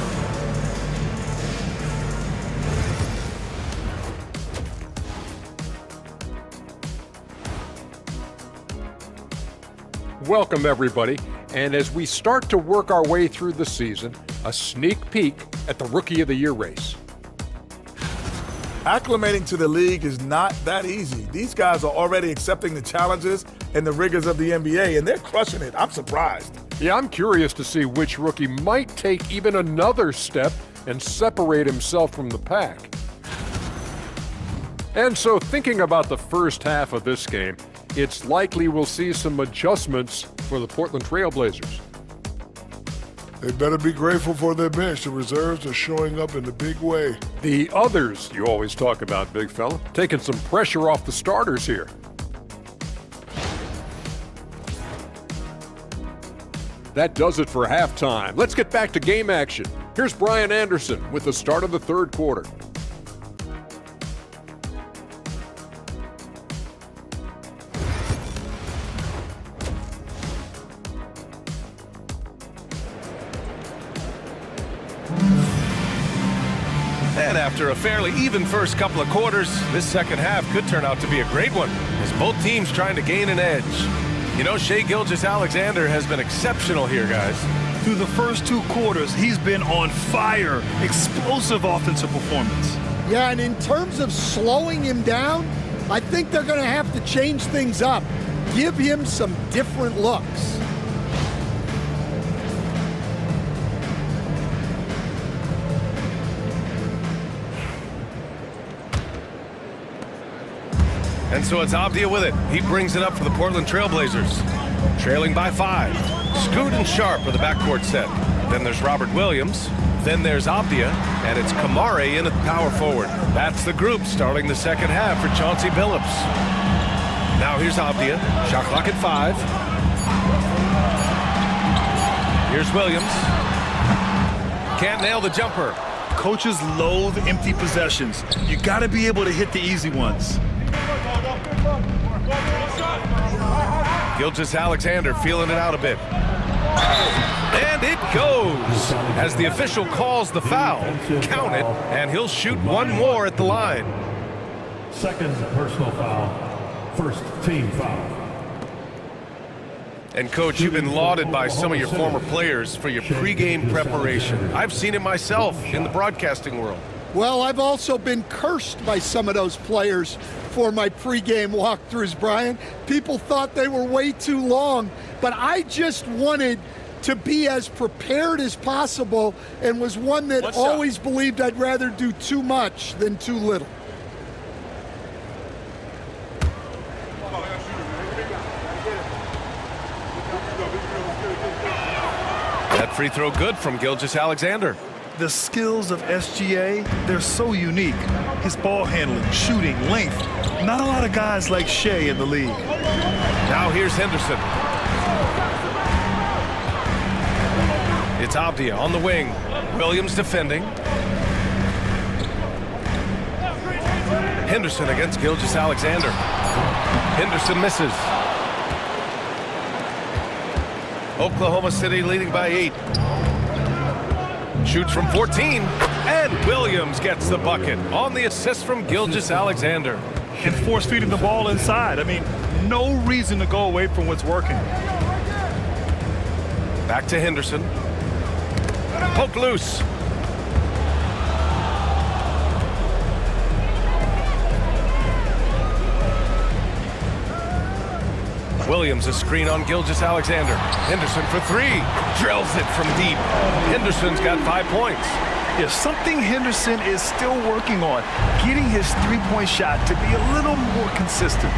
[SPEAKER 6] Welcome, everybody. And as we start to work our way through the season, a sneak peek at the Rookie of the Year race.
[SPEAKER 7] Acclimating to the league is not that easy. These guys are already accepting the challenges and the rigors of the NBA, and they're crushing it. I'm surprised.
[SPEAKER 6] Yeah, I'm curious to see which rookie might take even another step and separate himself from the pack. And so, thinking about the first half of this game, it's likely we'll see some adjustments for the Portland Trail Blazers.
[SPEAKER 8] They better be grateful for their bench. The reserves are showing up in a big way.
[SPEAKER 6] The others you always talk about, big fella, taking some pressure off the starters here. That does it for halftime. Let's get back to game action. Here's Brian Anderson with the start of the third quarter.
[SPEAKER 1] And after a fairly even first couple of quarters, this second half could turn out to be a great one as both teams trying to gain an edge. You know, Shai Gilgeous-Alexander has been exceptional here, guys.
[SPEAKER 2] Through the first 2 quarters, he's been on fire. Explosive offensive performance.
[SPEAKER 3] Yeah, and in terms of slowing him down, I think they're going to have to change things up. Give him some different looks.
[SPEAKER 1] And so it's Avdia with it. He brings it up for the Portland Trail Blazers. Trailing by 5. Scoot and Sharp are the backcourt set. Then there's Robert Williams. Then there's Avdia. And it's Kamari in at power forward. That's the group starting the second half for Chauncey Billups. Now here's Avdia. Shot clock at 5. Here's Williams. Can't nail the jumper.
[SPEAKER 2] Coaches loathe empty possessions. You got to be able to hit the easy ones.
[SPEAKER 1] Gilgeous-Alexander feeling it out a bit. And it goes. As the official calls the foul, count it, and he'll shoot one more at the line.
[SPEAKER 5] Second personal foul. First team foul.
[SPEAKER 1] And, Coach, you've been lauded by some of your former players for your pregame preparation. I've seen it myself in the broadcasting world.
[SPEAKER 3] Well, I've also been cursed by some of those players for my pregame walkthroughs, Brian. People thought they were way too long, but I just wanted to be as prepared as possible and was one that always believed I'd rather do too much than too little.
[SPEAKER 1] That free throw good from Gilgeous-Alexander.
[SPEAKER 2] The skills of SGA, they're so unique. His ball handling, shooting, length. Not a lot of guys like Shea in the league.
[SPEAKER 1] Now here's Henderson. It's Abdia on the wing. Williams defending. Henderson against Gilgeous-Alexander. Henderson misses. Oklahoma City leading by 8. Shoots from 14, and Williams gets the bucket on the assist from Gilgeous-Alexander.
[SPEAKER 2] And force feeding the ball inside. I mean, no reason to go away from what's working.
[SPEAKER 1] Back to Henderson. Poke loose. Williams a screen on Gilgeous-Alexander. Henderson for 3. Drills it from deep. Henderson's got 5 points.
[SPEAKER 2] Yeah, something Henderson is still working on. Getting his three-point shot to be a little more consistent.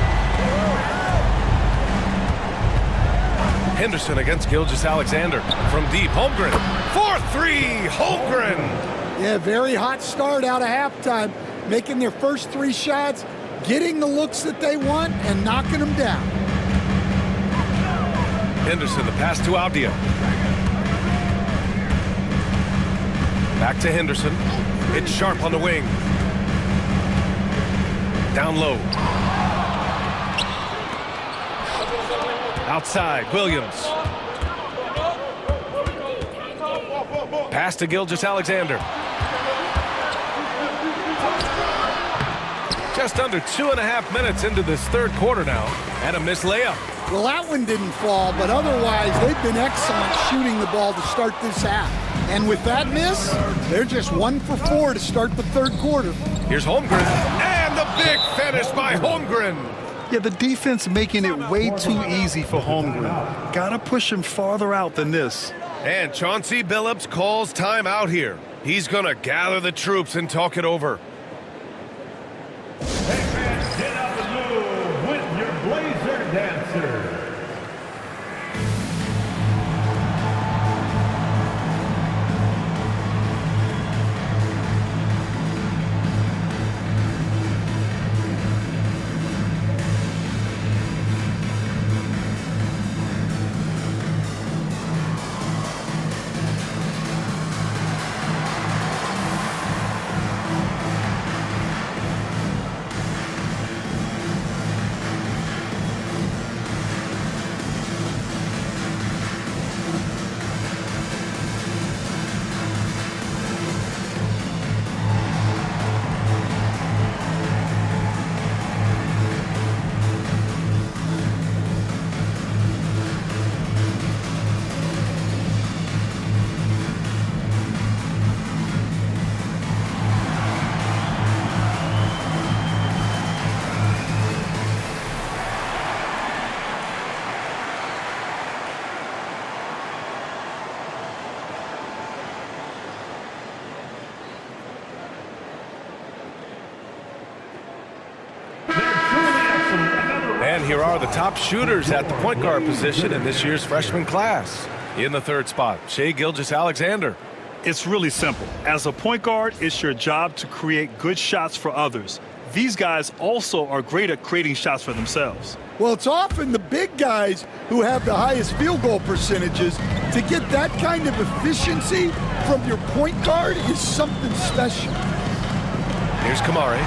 [SPEAKER 1] Henderson against Gilgeous-Alexander. From deep, Holmgren. 4-3, Holmgren.
[SPEAKER 3] Yeah, very hot start out of halftime. Making their first 3 shots, getting the looks that they want, and knocking them down.
[SPEAKER 1] Henderson, the pass to Abdia. Back to Henderson. It's Sharp on the wing. Down low. Outside, Williams. Pass to Gilgeous-Alexander. Just under 2.5 minutes into this third quarter now, and a missed layup.
[SPEAKER 3] Well, that one didn't fall, but otherwise they've been excellent shooting the ball to start this half. And with that miss, they're just 1 for 4 to start the third quarter.
[SPEAKER 1] Here's Holmgren, and the big finish by Holmgren.
[SPEAKER 2] Yeah, the defense making it way too easy for Holmgren. Gotta push him farther out than this.
[SPEAKER 1] And Chauncey Billups calls timeout here. He's gonna gather the troops and talk it over.
[SPEAKER 5] Hey fans, get up and move with your Blazer dancer.
[SPEAKER 1] And here are the top shooters at the point guard position in this year's freshman class. In the third spot, Shai Gilgeous-Alexander.
[SPEAKER 2] It's really simple. As a point guard, it's your job to create good shots for others. these guys also are great at creating shots for themselves.
[SPEAKER 3] Well, it's often the big guys who have the highest field goal percentages. To get that kind of efficiency from your point guard is something special.
[SPEAKER 1] Here's Kamari.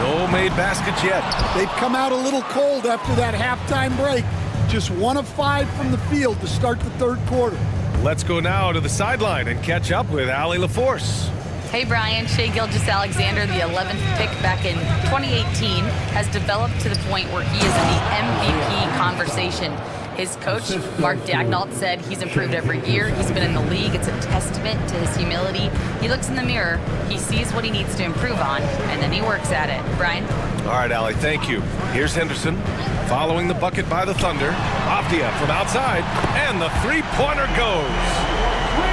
[SPEAKER 1] No made baskets yet.
[SPEAKER 3] They've come out a little cold after that halftime break. Just 1 of 5 from the field to start the third quarter.
[SPEAKER 1] Let's go now to the sideline and catch up with Allie LaForce.
[SPEAKER 4] Hey, Brian. Shai Gilgeous-Alexander, the 11th pick back in 2018, has developed to the point where he is in the MVP conversation. His coach, Mark Daignault, said he's improved every year. He's been in the league. It's a testament to his humility. He looks in the mirror, he sees what he needs to improve on, and then he works at it. Brian?
[SPEAKER 1] All right, Allie, thank you. Here's Henderson following the bucket by the Thunder. Avdia from outside, and the three-pointer goes.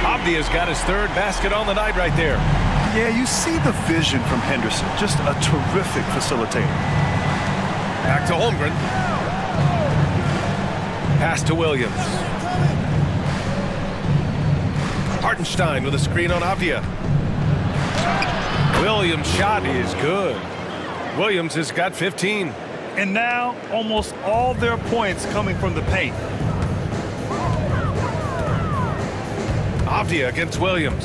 [SPEAKER 1] Avdia's got his third basket on the night right there.
[SPEAKER 2] Yeah, you see the vision from Henderson. Just a terrific facilitator.
[SPEAKER 1] Back to Holmgren. Pass to Williams. Hartenstein with a screen on Avdia. Williams' shot is good. Williams has got 15.
[SPEAKER 2] And now almost all their points coming from the paint.
[SPEAKER 1] Avdia against Williams.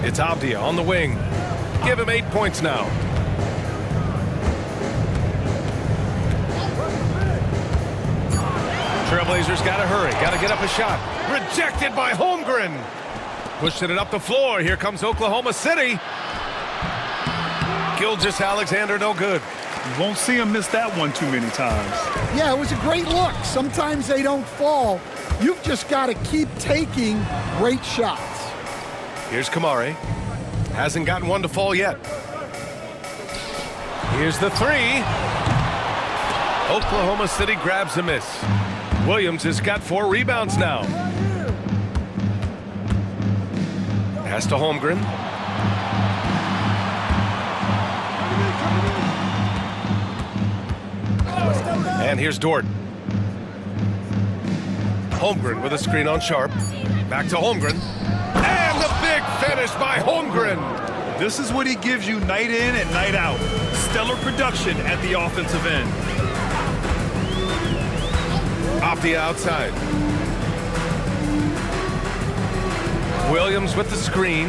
[SPEAKER 1] It's Avdia on the wing. Give him 8 points now. Trailblazers got to hurry. Got to get up a shot. Rejected by Holmgren. Pushing it up the floor. Here comes Oklahoma City. Gilgeous-Alexander no good.
[SPEAKER 2] You won't see him miss that one too many times.
[SPEAKER 3] Yeah, it was a great look. Sometimes they don't fall. You've just got to keep taking great shots.
[SPEAKER 1] Here's Kamari. Hasn't gotten one to fall yet. Here's the three. Oklahoma City grabs a miss. Williams has got 4 rebounds now. Pass to Holmgren. And here's Dort. Holmgren with a screen on Sharp. Back to Holmgren. And the big finish by Holmgren.
[SPEAKER 2] This is what he gives you night in and night out. Stellar production at the offensive end.
[SPEAKER 1] Off the outside. Williams with the screen.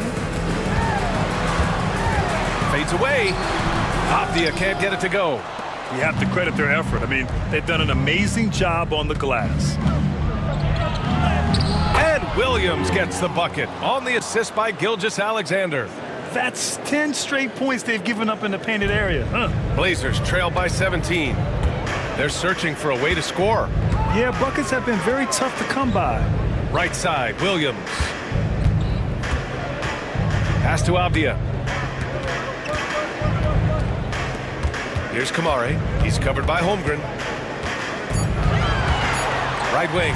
[SPEAKER 1] Fades away. Avdia can't get it to go.
[SPEAKER 2] You have to credit their effort. I mean, they've done an amazing job on the glass.
[SPEAKER 1] And Williams gets the bucket on the assist by Gilgeous-Alexander.
[SPEAKER 2] That's 10 straight points they've given up in the painted area.
[SPEAKER 1] Blazers trail by 17. They're searching for a way to score.
[SPEAKER 2] Yeah, buckets have been very tough to come by.
[SPEAKER 1] Right side, Williams. Pass to Avdia. Here's Kamari. He's covered by Holmgren. Right wing.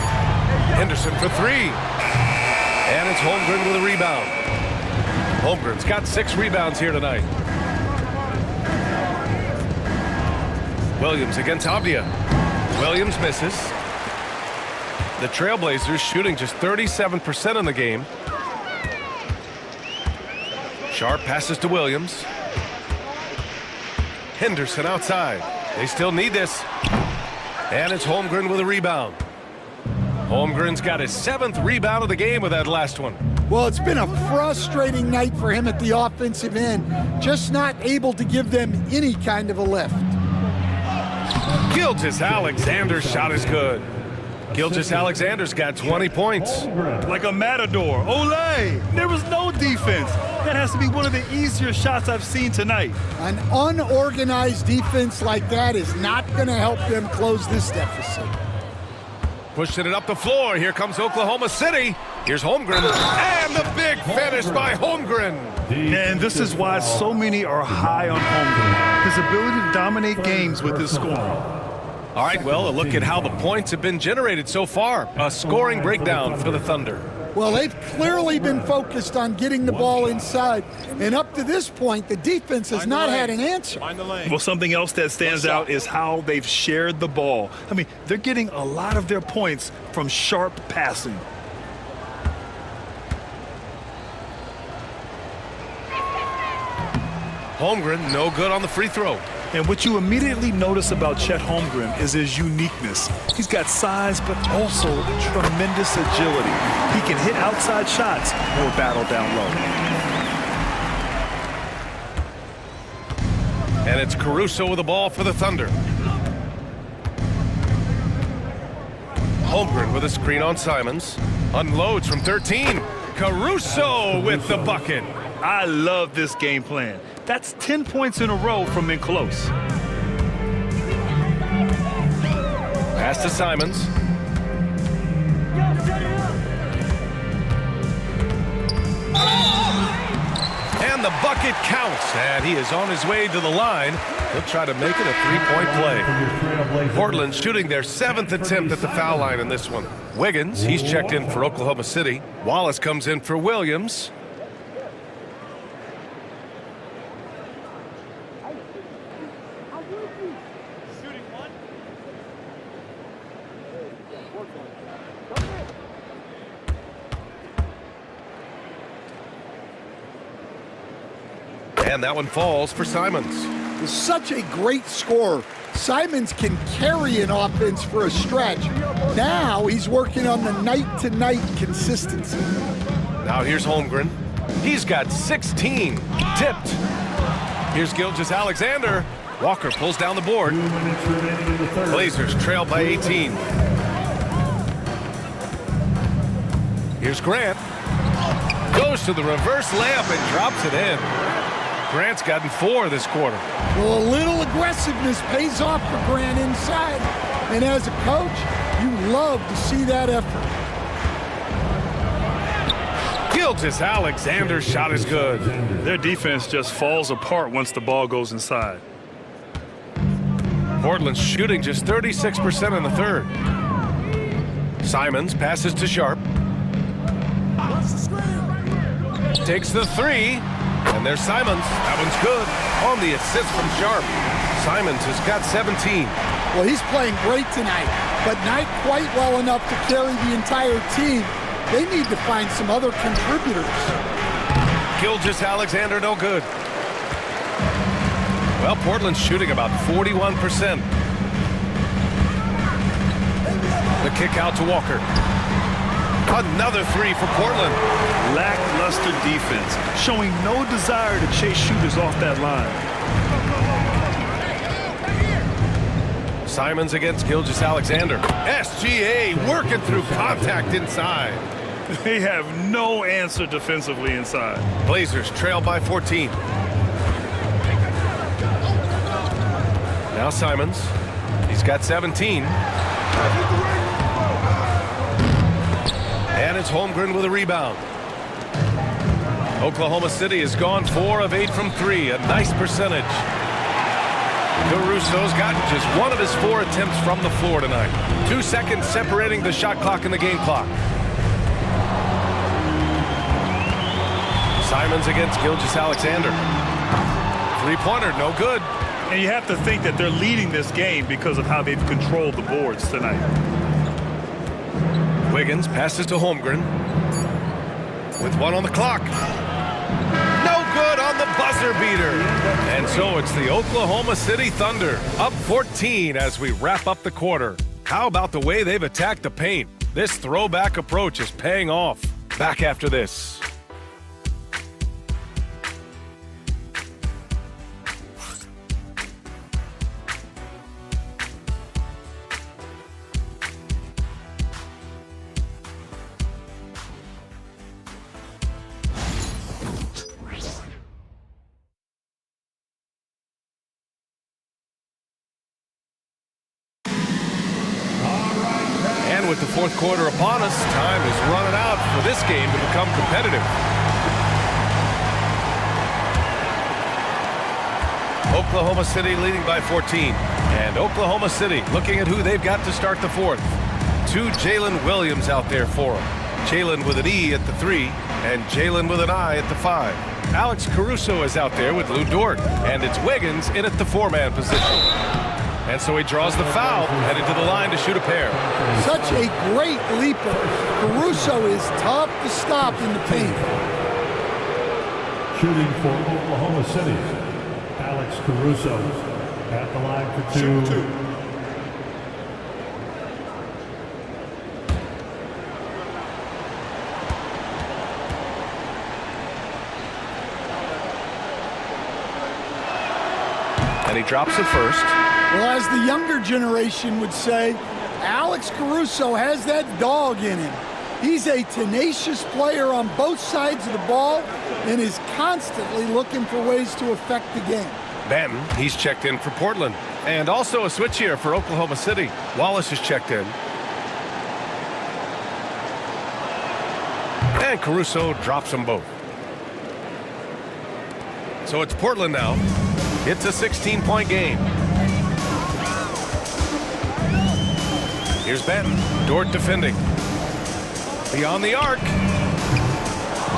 [SPEAKER 1] Henderson for 3. And it's Holmgren with a rebound. Holmgren's got 6 rebounds here tonight. Williams against Avdia. Williams misses. The Trailblazers shooting just 37% in the game. Sharp passes to Williams. Henderson outside. They still need this. And it's Holmgren with a rebound. Holmgren's got his 7th rebound of the game with that last one.
[SPEAKER 3] Well, it's been a frustrating night for him at the offensive end. Just not able to give them any kind of a lift.
[SPEAKER 1] Gilgeous-Alexander's shot is good. Gilgeous-Alexander's got 20 points.
[SPEAKER 2] Like a matador. Olay! There was no defense. That has to be one of the easier shots I've seen tonight.
[SPEAKER 3] An unorganized defense like that is not going to help them close this deficit.
[SPEAKER 1] Pushing it up the floor. Here comes Oklahoma City. Here's Holmgren. And the big finish by Holmgren.
[SPEAKER 2] And this is why so many are high on Holmgren. His ability to dominate games with his scoring.
[SPEAKER 1] All right, well, a look at how the points have been generated so far. A scoring breakdown for the Thunder.
[SPEAKER 3] Well, they've clearly been focused on getting the ball inside. And up to this point, the defense has not had an answer.
[SPEAKER 2] Well, something else that stands out is how they've shared the ball. I mean, they're getting a lot of their points from sharp passing.
[SPEAKER 1] Holmgren, no good on the free throw.
[SPEAKER 2] And what you immediately notice about Chet Holmgren is his uniqueness. He's got size, but also tremendous agility. He can hit outside shots or battle down low.
[SPEAKER 1] And it's Caruso with the ball for the Thunder. Holmgren with a screen on Simons. Unloads from 13. Caruso with the bucket.
[SPEAKER 2] I love this game plan. That's 10 points in a row from in close.
[SPEAKER 1] Pass to Simons. And the bucket counts. And he is on his way to the line. He'll try to make it a three-point play. Portland shooting their 7th attempt at the foul line in this one. Wiggins, he's checked in for Oklahoma City. Wallace comes in for Williams. And that one falls for Simons.
[SPEAKER 3] Is such a great scorer. Simons can carry an offense for a stretch. Now he's working on the night-to-night consistency.
[SPEAKER 1] Now here's Holmgren. He's got 16. Tipped. Here's Gilgeous-Alexander. Walker pulls down the board. Blazers trail by 18. Here's Grant. Goes to the reverse layup and drops it in. Grant's gotten 4 this quarter.
[SPEAKER 3] Well, a little aggressiveness pays off for Grant inside. And as a coach, you love to see that effort.
[SPEAKER 1] Gilgeous-Alexander's shot is good.
[SPEAKER 2] Their defense just falls apart once the ball goes inside.
[SPEAKER 1] Portland's shooting just 36% in the third. Simons passes to Sharp. Takes the 3. And there's Simons. That one's good. On the assist from Sharp. Simons has got 17.
[SPEAKER 3] Well, he's playing great tonight, but not quite well enough to carry the entire team. They need to find some other contributors.
[SPEAKER 1] Gilgeous-Alexander, no good. Well, Portland's shooting about 41%. The kick out to Walker. Another 3 for Portland.
[SPEAKER 2] Lackluster defense, showing no desire to chase shooters off that line.
[SPEAKER 1] Simons against Gilgeous-Alexander. SGA working through contact inside.
[SPEAKER 2] They have no answer defensively inside.
[SPEAKER 1] Blazers trail by 14. Now Simons. He's got 17. And it's Holmgren with a rebound. Oklahoma City has gone 4 of 8 from 3, a nice percentage. Caruso's gotten just 1 of his 4 attempts from the floor tonight. 2 seconds separating the shot clock and the game clock. Simons against Gilgeous-Alexander. 3-pointer, no good.
[SPEAKER 2] And you have to think that they're leading this game because of how they've controlled the boards tonight.
[SPEAKER 1] Wiggins passes to Holmgren. With 1 on the clock. No good on the buzzer beater. And so it's the Oklahoma City Thunder up 14 as we wrap up the quarter. How about the way they've attacked the paint? This throwback approach is paying off. Back after this. With the fourth quarter upon us, time is running out for this game to become competitive. Oklahoma City leading by 14. And Oklahoma City looking at who they've got to start the fourth. 2 Jalen Williams out there for them. Jalen with an E at the 3 and Jalen with an I at the 5. Alex Caruso is out there with Lou Dort. And it's Wiggins in at the 4-man position. And so he draws the foul, headed to the line to shoot a pair.
[SPEAKER 3] Such a great leaper. Caruso is tough to stop in the paint.
[SPEAKER 5] Shooting for Oklahoma City, Caruso at the line for two.
[SPEAKER 1] And he drops it first.
[SPEAKER 3] Well, as the younger generation would say, Alex Caruso has that dog in him. He's a tenacious player on both sides of the ball and is constantly looking for ways to affect the game.
[SPEAKER 1] Benton, he's checked in for Portland. And also a switch here for Oklahoma City. Wallace is checked in. And Caruso drops them both. So it's Portland now. It's a 16-point game. Here's Benton. Dort defending. Beyond the arc.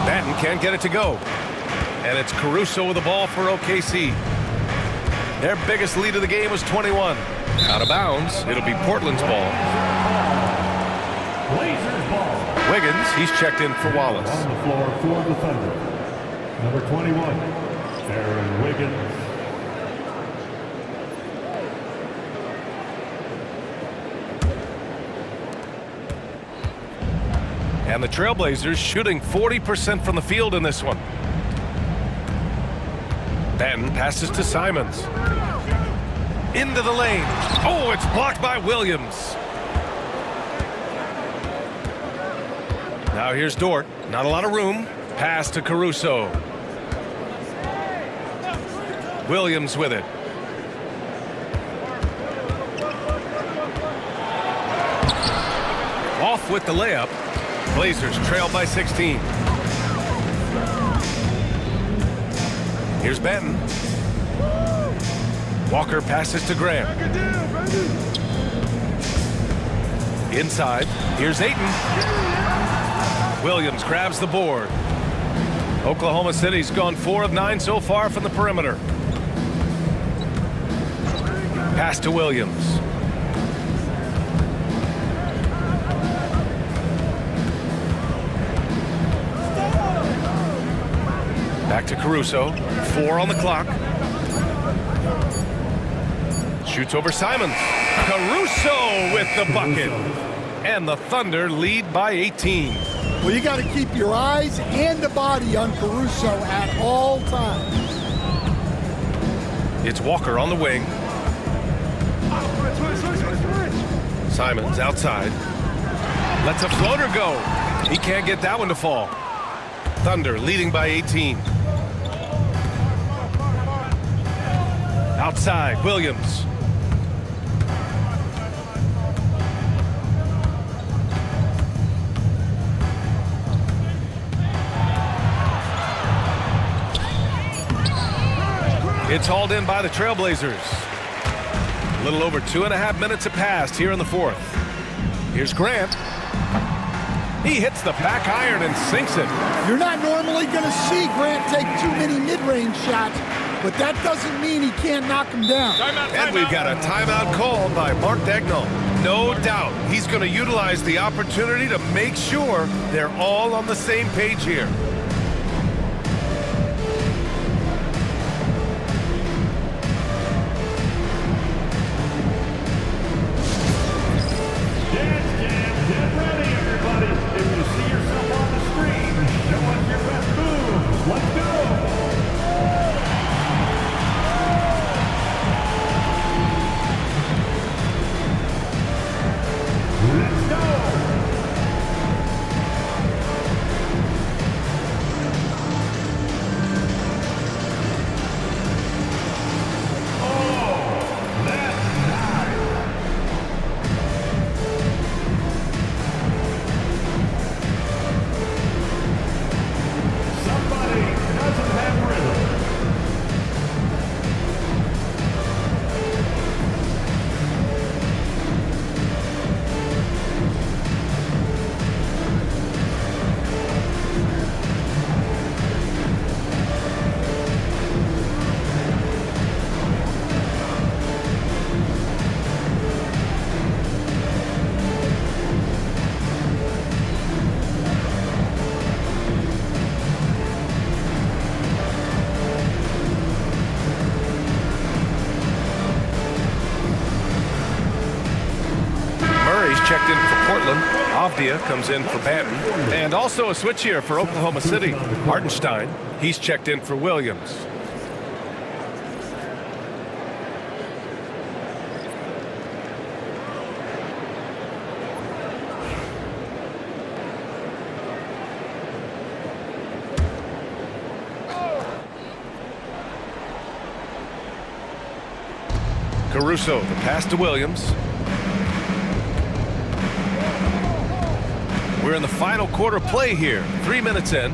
[SPEAKER 1] Benton can't get it to go. And it's Caruso with the ball for OKC. Their biggest lead of the game was 21. Out of bounds. It'll be Portland's ball.
[SPEAKER 5] Blazers ball.
[SPEAKER 1] Wiggins, he's checked in for Wallace.
[SPEAKER 5] On the floor for the Thunder. Number 21, Aaron Wiggins.
[SPEAKER 1] And the Trailblazers shooting 40% from the field in this one. Benton passes to Simons. Into the lane. Oh, it's blocked by Williams. Now here's Dort. Not a lot of room. Pass to Caruso. Williams with it. Off with the layup. Blazers trail by 16. Here's Benton. Walker passes to Graham. Inside. Here's Ayton. Williams grabs the board. Oklahoma City's gone 4 of 9 so far from the perimeter. Pass to Williams. Back to Caruso. 4 on the clock. Shoots over Simons. Caruso with the bucket. And the Thunder lead by 18.
[SPEAKER 3] Well, you got to keep your eyes and the body on Caruso at all times.
[SPEAKER 1] It's Walker on the wing. Simons outside. Lets a floater go. He can't get that one to fall. Thunder leading by 18. Outside, Williams. It's hauled in by the Trailblazers. A little over 2.5 minutes have passed here in the fourth. Here's Grant. He hits the back iron and sinks it.
[SPEAKER 3] You're not normally going to see Grant take too many mid-range shots, but that doesn't mean he can't knock them down.
[SPEAKER 1] And we've got a timeout called by Mark Dagnall. No doubt he's going to utilize the opportunity to make sure they're all on the same page here. checked in for Portland. Avdia comes in for Banton. And also a switch here for Oklahoma City. Hartenstein, he's checked in for Williams. Caruso, the pass to Williams. We're in the final quarter play here. 3 minutes in.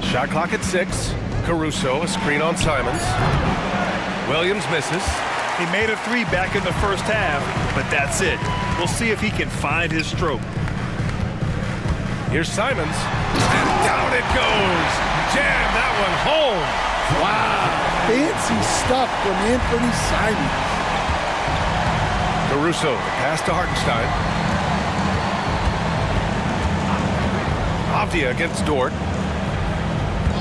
[SPEAKER 1] Shot clock at 6. Caruso, a screen on Simons. Williams misses.
[SPEAKER 2] He made a 3 back in the first half, but that's it. We'll see if he can find his stroke.
[SPEAKER 1] Here's Simons. And down it goes. Jam that one home.
[SPEAKER 3] Wow, fancy stuff from Anthony Simons.
[SPEAKER 1] Caruso, the pass to Hartenstein. Avdia against Dort.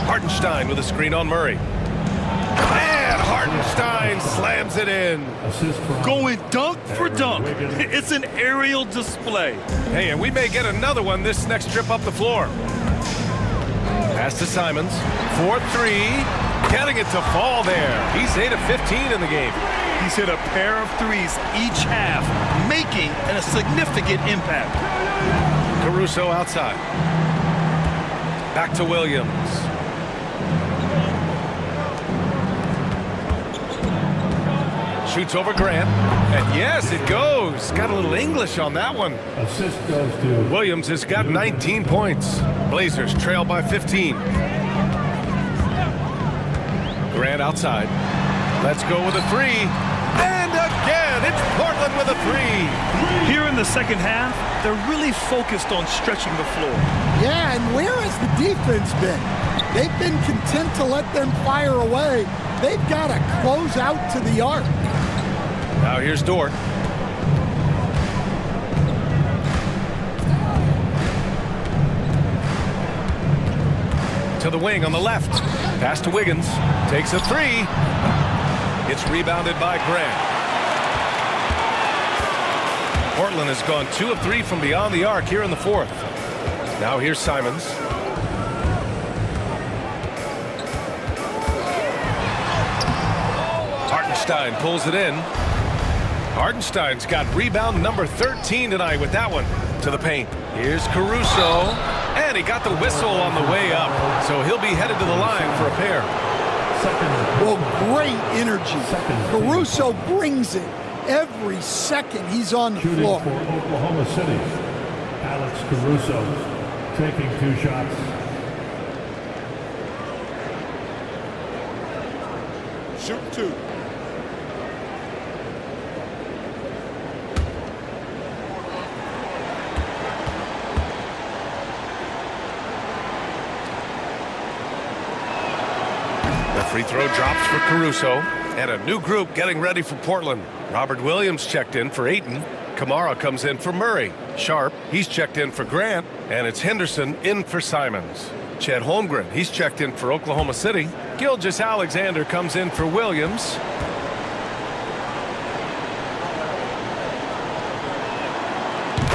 [SPEAKER 1] Hartenstein with a screen on Murray. And Hartenstein slams it in.
[SPEAKER 2] Going dunk for dunk. It's an aerial display.
[SPEAKER 1] Hey, and we may get another one this next trip up the floor. Pass to Simons. 4-3. Getting it to fall there. He's 8 of 15 in the game.
[SPEAKER 2] He's hit a pair of 3s each half, making a significant impact.
[SPEAKER 1] Caruso outside. Back to Williams. Shoots over Grant. And yes, it goes. Got a little English on that one.
[SPEAKER 5] Assist goes to
[SPEAKER 1] Williams has got 19 points. Blazers trail by 15. Grant outside. Let's go with a 3. And again, it's Portland with a 3.
[SPEAKER 2] Here in the second half, they're really focused on stretching the floor.
[SPEAKER 3] Yeah, and where has the defense been? They've been content to let them fire away. They've got to close out to the arc.
[SPEAKER 1] Now here's Dort. To the wing on the left. Pass to Wiggins. Takes a 3. It's rebounded by Grant. Portland has gone 2 of 3 from beyond the arc here in the fourth. Now here's Simons. Hartenstein pulls it in. Hartenstein's got rebound number 13 tonight with that one. To the paint. Here's Caruso. And he got the whistle on the way up. So he'll be headed to the line for a pair.
[SPEAKER 3] Well, great energy. Caruso brings it every second he's on the floor.
[SPEAKER 5] For Oklahoma City, Alex Caruso taking 2 shots.
[SPEAKER 7] Shoot 2.
[SPEAKER 1] Free throw drops for Caruso. And a new group getting ready for Portland. Robert Williams checked in for Ayton. Kamara comes in for Murray. Sharp, he's checked in for Grant. And it's Henderson in for Simons. Chet Holmgren, he's checked in for Oklahoma City. Gilgeous-Alexander comes in for Williams.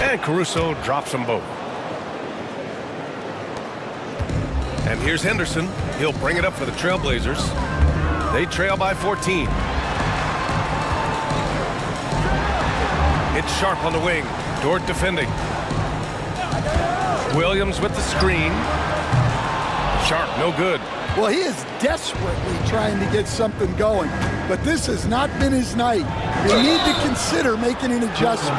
[SPEAKER 1] And Caruso drops them both. And here's Henderson. He'll bring it up for the Trailblazers. They trail by 14. It's Sharp on the wing. Dort defending. Williams with the screen. Sharp, no good.
[SPEAKER 3] Well, he is desperately trying to get something going, but this has not been his night. They need to consider making an adjustment.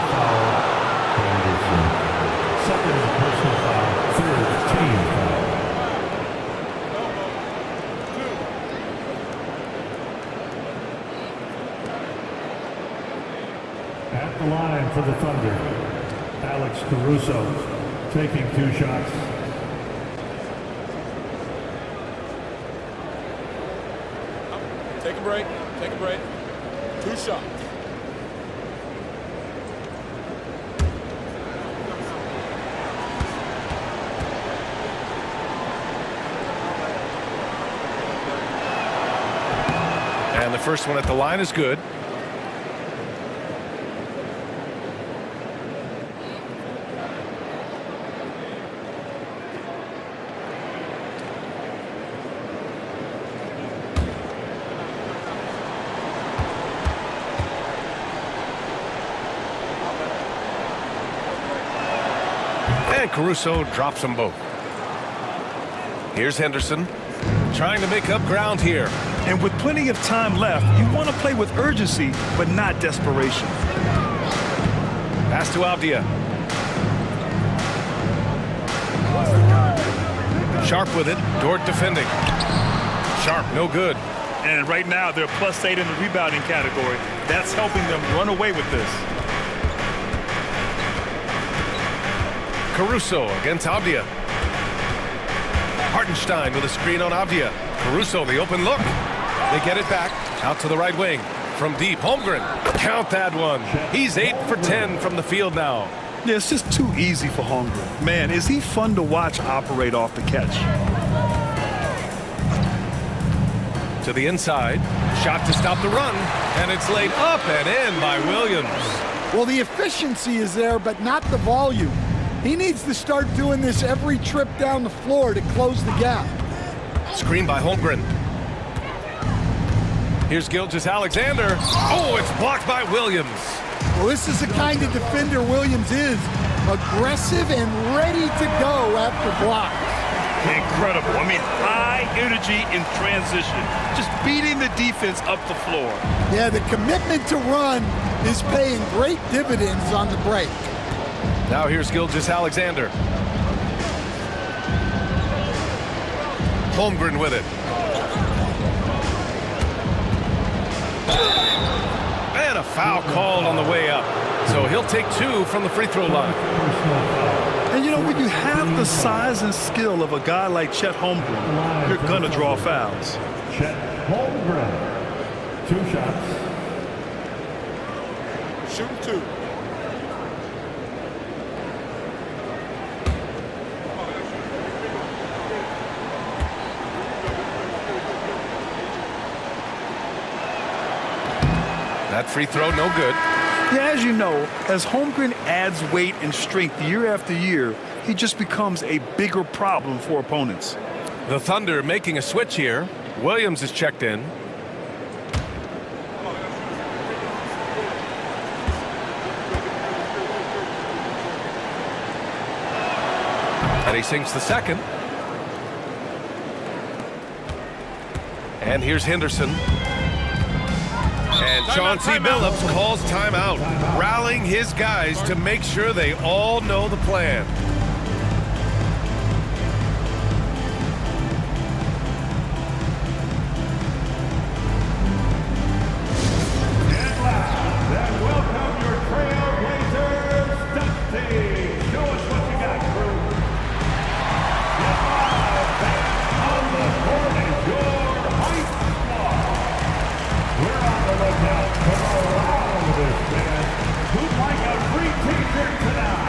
[SPEAKER 5] Second personal foul, third team foul. At the line for the Thunder, Alex Caruso taking 2 shots.
[SPEAKER 7] Take a break. Take a break. 2 shots.
[SPEAKER 1] And the first one at the line is good. And Caruso drops them both. Here's Henderson trying to make up ground here.
[SPEAKER 2] And with plenty of time left, you want to play with urgency, but not desperation.
[SPEAKER 1] Pass to Avdia. Sharp with it. Dort defending. Sharp, no good.
[SPEAKER 2] And right now, they're +8 in the rebounding category. That's helping them run away with this.
[SPEAKER 1] Caruso against Avdia. Hartenstein with a screen on Avdia. Caruso, the open look. They get it back. Out to the right wing. From deep, Holmgren. Count that one. He's 8 for 10 from the field now.
[SPEAKER 2] Yeah, it's just too easy for Holmgren. Man, is he fun to watch operate off the catch.
[SPEAKER 1] To the inside. Shot to stop the run. And it's laid up and in by Williams.
[SPEAKER 3] Well, the efficiency is there, but not the volume. He needs to start doing this every trip down the floor to close the gap.
[SPEAKER 1] Screen by Holmgren. Here's Gilgeous-Alexander. Oh, it's blocked by Williams.
[SPEAKER 3] Well, this is the kind of defender Williams is. Aggressive and ready to go after blocks.
[SPEAKER 2] Incredible. I mean, high energy in transition. Just beating the defense up the floor.
[SPEAKER 3] Yeah, the commitment to run is paying great dividends on the break.
[SPEAKER 1] Now here's Gilgeous-Alexander. Holmgren with it. And a foul called on the way up. So he'll take 2 from the free throw line.
[SPEAKER 2] And you know, when you have the size and skill of a guy like Chet Holmgren, you're going to draw fouls.
[SPEAKER 5] Chet Holmgren. 2 shots.
[SPEAKER 8] Shoot 2.
[SPEAKER 1] That free throw, no good.
[SPEAKER 2] Yeah, as you know, as Holmgren adds weight and strength year after year, he just becomes a bigger problem for opponents.
[SPEAKER 1] The Thunder making a switch here. Williams is checked in. And he sinks the second. And here's Henderson. And Chauncey Billups calls timeout, rallying his guys to make sure they all know the plan.
[SPEAKER 5] And last, then welcome your Trailblazers, Dusty. Show us what you got, crew. Get live back on the court is your hype squad. We're on the lookout for a round of this man. Who'd like a free t-shirt tonight?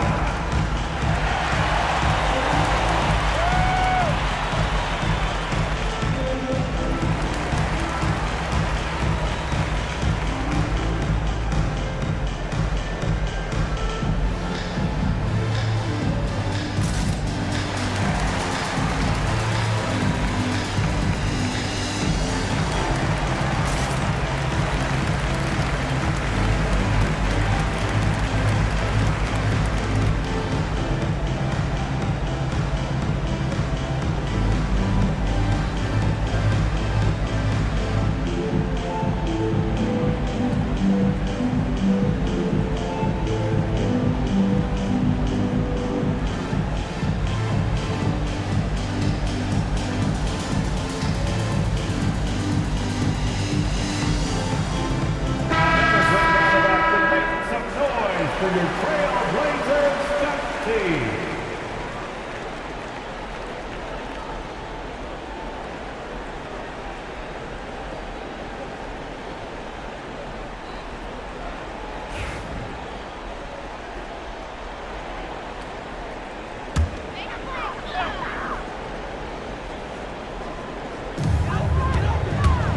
[SPEAKER 5] For your Trailblazers, Dusty.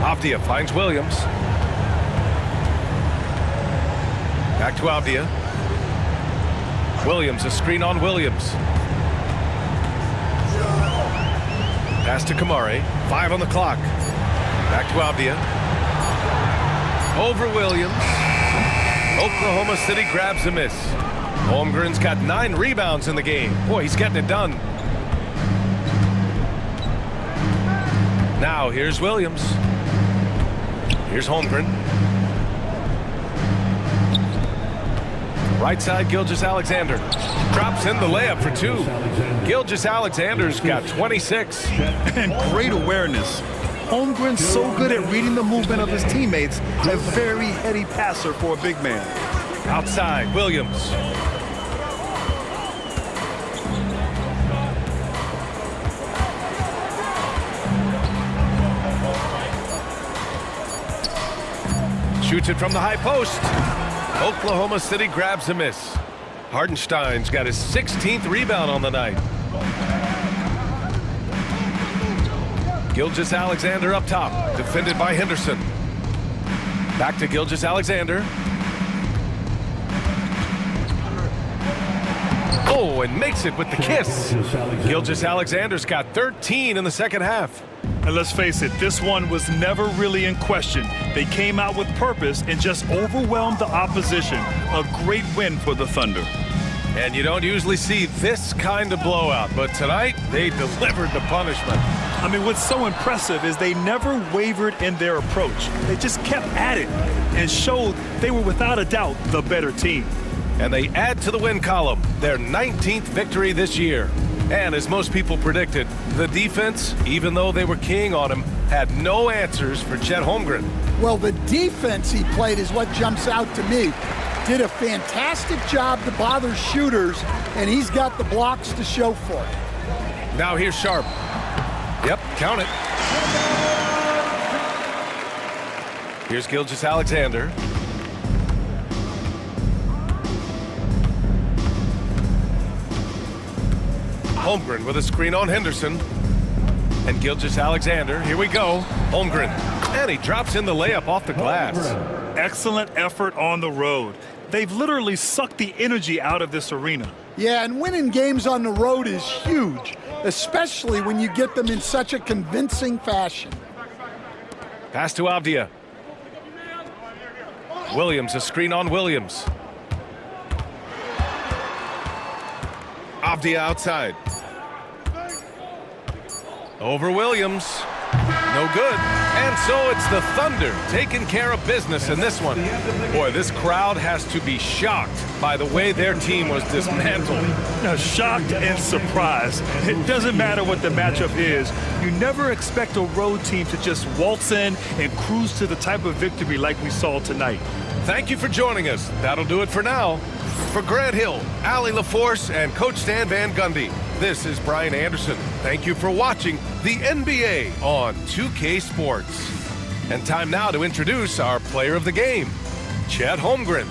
[SPEAKER 1] Avdia finds Williams. Back to Avdia. Williams, a screen on Williams. Pass to Kamari. 5 on the clock. Back to Avdia. Over Williams. Oklahoma City grabs a miss. Holmgren's got 9 rebounds in the game. Boy, he's getting it done. Now here's Williams. Here's Holmgren. Right side, Gilgeous-Alexander. Drops in the layup for 2. Gilgeous-Alexander's got 26.
[SPEAKER 2] And great awareness. Holmgren's so good at reading the movement of his teammates. A very heady passer for a big man.
[SPEAKER 1] Outside, Williams. Shoots it from the high post. Oklahoma City grabs a miss. Hardenstein's got his 16th rebound on the night. Gilgeous-Alexander up top, defended by Henderson. Back to Gilgeous-Alexander. Oh, and makes it with the kiss. Gilgeous-Alexander's got 13 in the second half.
[SPEAKER 2] And let's face it, this one was never really in question. They came out with purpose and just overwhelmed the opposition. A great win for the Thunder.
[SPEAKER 1] And you don't usually see this kind of blowout, but tonight they delivered the punishment.
[SPEAKER 2] I mean, what's so impressive is they never wavered in their approach. They just kept at it and showed they were without a doubt the better team.
[SPEAKER 1] And they add to the win column, their 19th victory this year. And as most people predicted, the defense, even though they were keying on him, had no answers for Chet Holmgren.
[SPEAKER 3] Well, the defense he played is what jumps out to me. Did a fantastic job to bother shooters, and he's got the blocks to show for it.
[SPEAKER 1] Now here's Sharp. Yep, count it. Here's Gilgeous-Alexander. Holmgren with a screen on Henderson. And Gilgeous-Alexander, here we go. Holmgren, and he drops in the layup off the glass.
[SPEAKER 2] Excellent effort on the road. They've literally sucked the energy out of this arena.
[SPEAKER 3] Yeah, and winning games on the road is huge, especially when you get them in such a convincing fashion.
[SPEAKER 1] Pass to Avdia. Williams, a screen on Williams. Avdia outside. Over Williams. No good. And so it's the Thunder taking care of business in this one. Boy, this crowd has to be shocked by the way their team was dismantled.
[SPEAKER 2] Now, shocked and surprised. It doesn't matter what the matchup is. You never expect a road team to just waltz in and cruise to the type of victory like we saw tonight.
[SPEAKER 1] Thank you for joining us. That'll do it for now. For Grant Hill, Allie LaForce, and Coach Stan Van Gundy, this is Brian Anderson. Thank you for watching the NBA on 2K Sports. And time now to introduce our player of the game, Chet Holmgren.